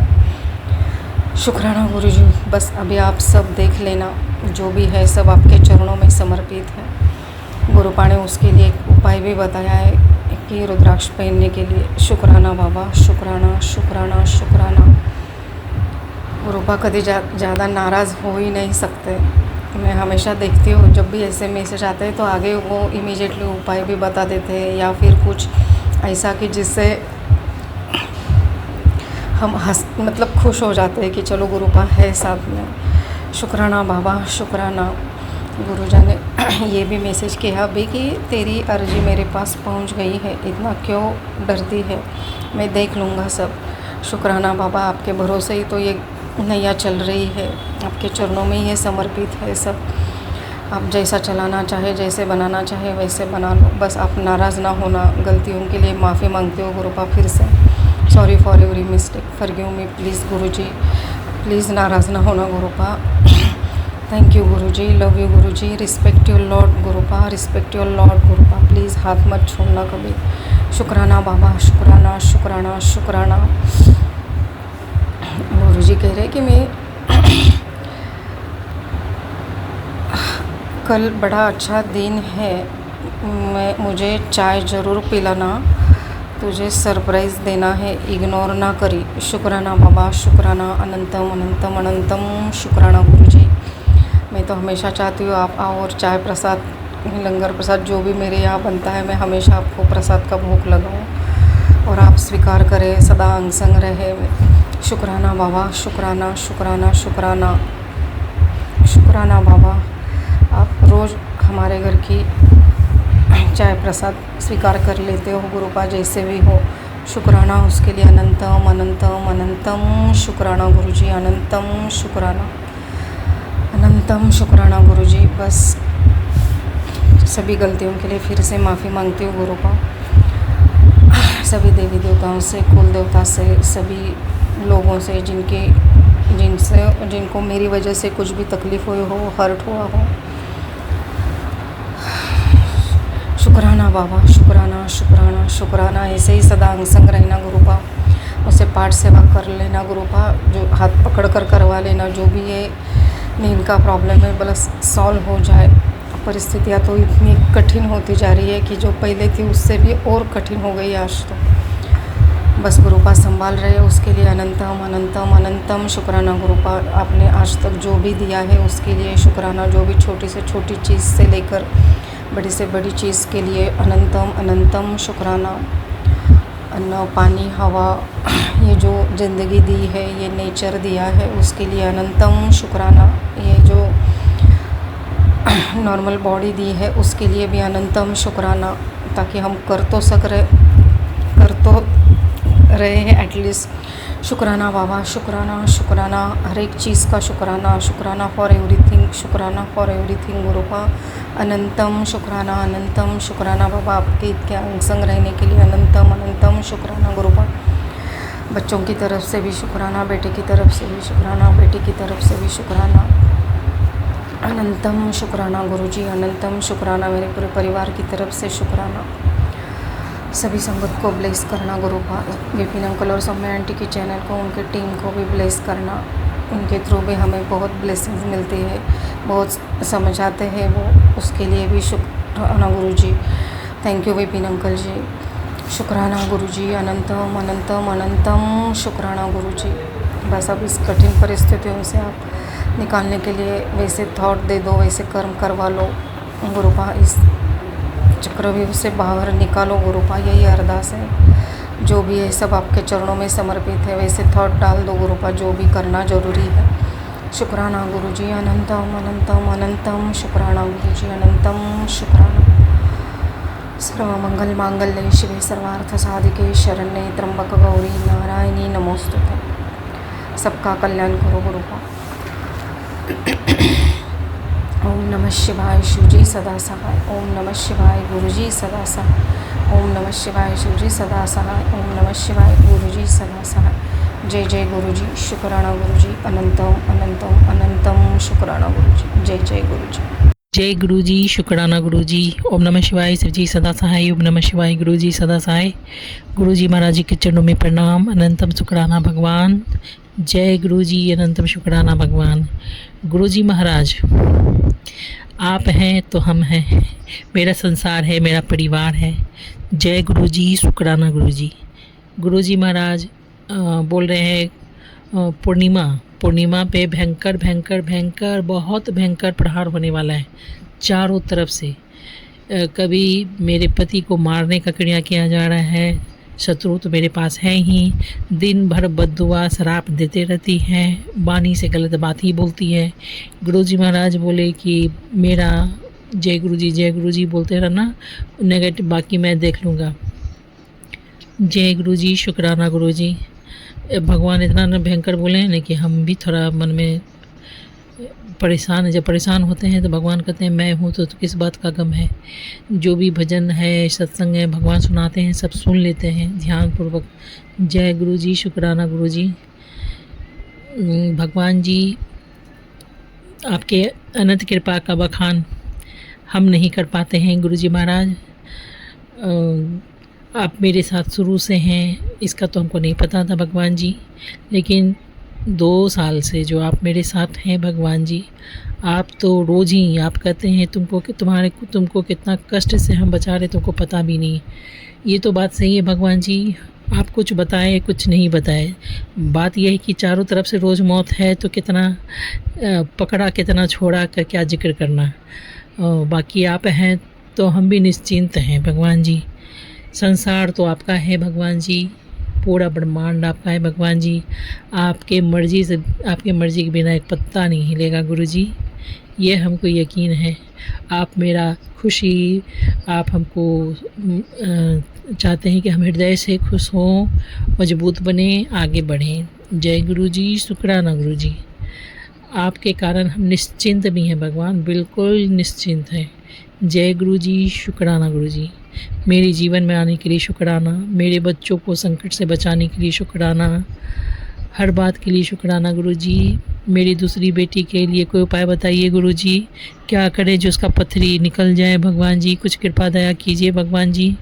शुक्राना गुरुजी। बस अभी आप सब देख लेना, जो भी है सब आपके चरणों में समर्पित है। गुरुपा ने उसके लिए एक उपाय भी बताया है कि रुद्राक्ष पहनने के लिए। शुक्राना बाबा, शुक्राना शुक्राना शुक्राना। गुरुपा कभी ज़्यादा नाराज़ हो ही नहीं सकते। मैं हमेशा देखती हूँ जब भी ऐसे मैसेज आते हैं तो आगे वो इमीडिएटली उपाय भी बता देते हैं या फिर कुछ ऐसा कि जिससे हम मतलब खुश हो जाते हैं कि चलो गुरुपा है साथ में। शुक्राना बाबा, शुक्राना। गुरुजी ने ये भी मैसेज किया अभी कि तेरी अर्जी मेरे पास पहुंच गई है, इतना क्यों डरती है, मैं देख लूँगा सब। शुक्राना बाबा, आपके भरोसे ही तो ये नैया चल रही है, आपके चरणों में ही ये समर्पित है सब। आप जैसा चलाना चाहे, जैसे बनाना चाहे वैसे बना लो, बस आप नाराज़ ना होना। गलतियों के लिए माफ़ी मांगती हो गुरुपा फिर से। Sorry for every mistake, forgive me please गुरुजी, प्लीज़ नाराज़ ना होना गुरुपा। थैंक यू गुरुजी, लव यू गुरुजी, रिस्पेक्ट योर लॉर्ड गुरुपा, रिस्पेक्ट योर लॉर्ड गुरुपा, प्लीज़ हाथ मत छोड़ना कभी। शुक्राना बाबा, शुक्राना शुक्राना शुक्राना। गुरुजी कह रहे कि मैं कल बड़ा अच्छा दिन है, मुझे चाय ज़रूर पिलाना, तुझे सरप्राइज़ देना है, इग्नोर ना करी। शुक्राना बाबा, शुक्राना, अनंतम अनंतम अनंतम शुक्राना गुरुजी। मैं तो हमेशा चाहती हूँ आप आओ और चाय प्रसाद, लंगर प्रसाद जो भी मेरे यहाँ बनता है मैं हमेशा आपको प्रसाद का भोग लगाऊँ और आप स्वीकार करें, सदा अंग संग रहे। शुक्राना बाबा, शुक्राना शुक्राना शुक्राना शुक्राना बाबा। आप रोज़ हमारे घर की चाय प्रसाद स्वीकार कर लेते हो गुरुपा, जैसे भी हो। शुक्राना उसके लिए अनंतम अनंतम अनंतम शुक्राना गुरुजी, अनंतम शुक्राना, अनंतम शुक्राना गुरुजी। बस सभी गलतियों के लिए फिर से माफ़ी मांगती हूँ गुरुपा, सभी देवी देवताओं से, कुल देवता से, सभी लोगों से जिनको मेरी वजह से कुछ भी तकलीफ़ हुई हो, हर्ट हुआ हो। शुक्राना बाबा, शुक्राना शुक्राना शुक्राना। ऐसे ही सदा अंग संग रहना गुरुपा, उसे पाठ सेवा कर लेना गुरुपा, जो हाथ पकड़ कर करवा लेना, जो भी ये नींद का प्रॉब्लम है बस सॉल्व हो जाए। परिस्थितियाँ तो इतनी कठिन होती जा रही है कि जो पहले थी उससे भी और कठिन हो गई आज तो। बस गुरुपा संभाल रहे, उसके लिए अनंतम अनंतम अनंतम शुक्राना गुरुपा। आपने आज तक जो भी दिया है उसके लिए शुक्राना, जो भी छोटी से छोटी चीज़ से लेकर बड़ी से बड़ी चीज़ के लिए अनंतम अनंतम शुक्राना। अन्न, पानी, हवा, ये जो ज़िंदगी दी है, ये नेचर दिया है, उसके लिए अनंतम शुक्राना। ये जो नॉर्मल बॉडी दी है उसके लिए भी अनंतम शुक्राना, ताकि हम कर तो रहे हैं एटलीस्ट। शुक्राना बाबा, शुक्राना शुक्राना, हर एक चीज़ का शुक्राना। शुक्राना फॉर एवरीथिंग, शुक्राना फॉर एवरीथिंग गुरुपा। अनंतम शुक्राना, अनंतम शुक्राना बाबा, आपके इतने अंग संग रहने के लिए अनंतम अनंतम शुक्राना गुरुपा। बच्चों की तरफ से भी शुक्राना, बेटे की तरफ से भी शुक्राना, बेटी की तरफ से भी शुक्राना। अनंतम शुक्राना गुरुजी, अनंतम शुक्राना, मेरे पूरे परिवार की तरफ से शुक्राना। सभी संगत को ब्लेस करना गुरुपा। विपिन अंकल और सौम्या आंटी की चैनल को, उनके टीम को भी ब्लेस करना। उनके थ्रू भी हमें बहुत ब्लेसिंग्स मिलती है, बहुत समझाते हैं वो, उसके लिए भी शुक्राना गुरुजी। थैंक यू विपिन अंकल जी। शुक्राना गुरुजी, अनंतम अनंतम अनंतम शुक्राना गुरुजी। बस अब इस कठिन परिस्थितियों से आप निकालने के लिए वैसे थॉट दे दो, वैसे कर्म करवा लो गुरुपा। इस चक्रव्यूह से बाहर निकालो गुरुपा, यही अरदास है। जो भी है सब आपके चरणों में समर्पित है। वैसे थॉट डाल दो गुरुपा, जो भी करना जरूरी है। शुक्राना गुरुजी, अनंतम अनंतम अनंतम शुक्राना गुरुजी, अनंतम शुक्राना। सर्वमंगल मांगल्ये शिवे सर्वार्थ साधिके शरण्ये त्र्यंबक गौरी नारायणी नमोस्तुते। सबका कल्याण करो गुरुपा। ओम नमः शिवाय, शिवजी सदा सहाय। ओम नमः शिवाय, गुरुजी सदा सहाय। ओम नमः शिवाय, शिवजी सदा सहाय। ओम नमः शिवाय, गुरुजी सदा सहाय। जय जय गुरुजी, शुक्राना गुरुजी, अनंतम अनंतम अनंतम शुक्राना गुरुजी। जय जय गुरुजी। जय गुरुजी, शुक्राना गुरुजी। ओम नमः शिवाय, शिवजी सदा सहाय। ओम नमः शिवाय, गुरुजी सदा सहाय। गुरुजी महाराज जी के चरणों में प्रणाम। अनंतम शुक्राना भगवान। जय गुरुजी, अनंतम शुक्राना भगवान। गुरुजी महाराज, आप हैं तो हम हैं, मेरा संसार है, मेरा परिवार है। जय गुरुजी, शुक्राना गुरुजी। गुरुजी महाराज बोल रहे हैं पूर्णिमा पे भयंकर भयंकर भयंकर बहुत भयंकर प्रहार होने वाला है चारों तरफ से। कभी मेरे पति को मारने का क्रिया किया जा रहा है, शत्रु तो मेरे पास है ही, दिन भर बद्दुआ शराब देते रहती हैं, वाणी से गलत बात ही बोलती है। गुरुजी महाराज बोले कि मेरा जय गुरुजी बोलते रहना, नेगेटिव बाकी मैं देख लूँगा। जय गुरुजी, शुक्राना गुरुजी। भगवान इतना न भयंकर बोले हैं ना कि हम भी थोड़ा मन में परेशान है। जब परेशान होते हैं तो भगवान कहते हैं मैं हूँ तो किस बात का गम है। जो भी भजन है, सत्संग है, भगवान सुनाते हैं, सब सुन लेते हैं ध्यानपूर्वक। जय गुरुजी, शुक्राना गुरुजी। भगवान जी आपके अनंत कृपा का बखान हम नहीं कर पाते हैं। गुरुजी महाराज, आप मेरे साथ शुरू से हैं, इसका तो हमको नहीं पता था भगवान जी, लेकिन 2 साल से जो आप मेरे साथ हैं भगवान जी, आप तो रोज़ ही आप कहते हैं तुमको कितना कष्ट से हम बचा रहे, तुमको पता भी नहीं। ये तो बात सही है भगवान जी, आप कुछ बताए कुछ नहीं बताए। बात यह है कि चारों तरफ से रोज़ मौत है, तो कितना पकड़ा कितना छोड़ा कर क्या जिक्र करना। बाकी आप हैं तो हम भी निश्चिंत हैं भगवान जी। संसार तो आपका है भगवान जी, पूरा ब्रह्मांड आपका है भगवान जी। आपके मर्जी के बिना एक पत्ता नहीं हिलेगा गुरुजी, ये हमको यकीन है। आप मेरा खुशी, आप हमको चाहते हैं कि हम हृदय से खुश हों, मजबूत बने, आगे बढ़ें। जय गुरुजी, शुक्राना गुरुजी। आपके कारण हम निश्चिंत भी हैं भगवान, बिल्कुल निश्चिंत हैं। जय गुरुजी, शुक्राना गुरुजी। मेरे जीवन में आने के लिए शुक्राना, मेरे बच्चों को संकट से बचाने के लिए शुक्राना, हर बात के लिए शुक्राना गुरुजी। मेरी दूसरी बेटी के लिए कोई उपाय बताइए गुरुजी, क्या करें जो उसका पथरी निकल जाए भगवान जी, कुछ कृपा दया कीजिए भगवान जी,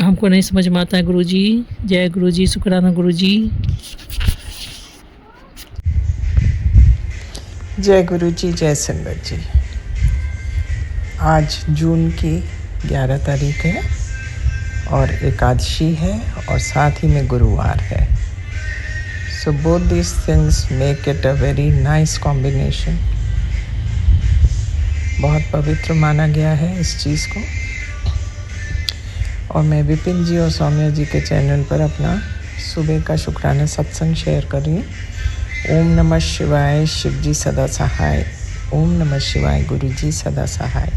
हमको नहीं समझ में आता है गुरुजी। जय गुरुजी, शुक्राना गुरुजी। जय गुरुजी, जय संगत जी। आज जून की 11 तारीख है और एकादशी है और साथ ही में गुरुवार है। So both this things make it a very nice combination. बहुत पवित्र माना गया है इस चीज़ को। और मैं विपिन जी और सौम्या जी के चैनल पर अपना सुबह का शुक्राना सत्संग शेयर कर रही हूँ। ओम नमः शिवाय, शिवजी सदा सहाय। ओम नमः शिवाय, गुरुजी सदा सहाय।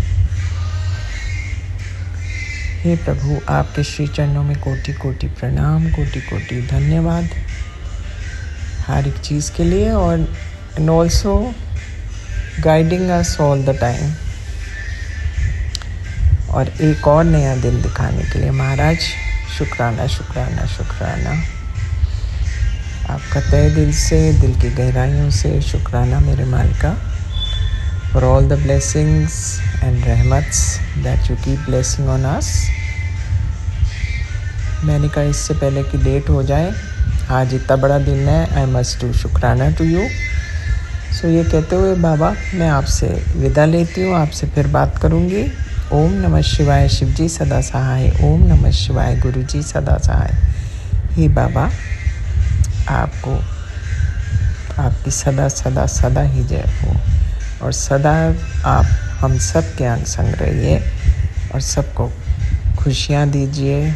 हे प्रभु, आपके श्री चरणों में कोटि कोटि प्रणाम, कोटि कोटि धन्यवाद हर एक चीज़ के लिए, और and also guiding us all the time, और एक और नया दिन दिखाने के लिए महाराज शुक्राना शुक्राना शुक्राना। आपका तहे दिल से, दिल की गहराइयों से शुक्राना मेरे मालिका, for all the blessings and रहमत्स that you keep blessing on us। मैंने कहा इससे पहले कि लेट हो जाए, आज इतना बड़ा दिन है, आई मस्ट डू शुक्राना टू यू। सो ये कहते हुए बाबा मैं आपसे विदा लेती हूँ, आपसे फिर बात करूँगी। ओम नमः शिवाय, शिवजी सदा सहाय। ओम नमः शिवाय, गुरुजी सदा सहाय। हे बाबा, आपको आपकी सदा सदा सदा ही जय हो, और सदा आप हम सब के अंग संग रहिए और सबको खुशियाँ दीजिए,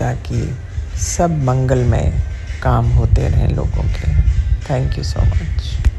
ताकि सब मंगलमय काम होते रहें लोगों के। Thank you so much.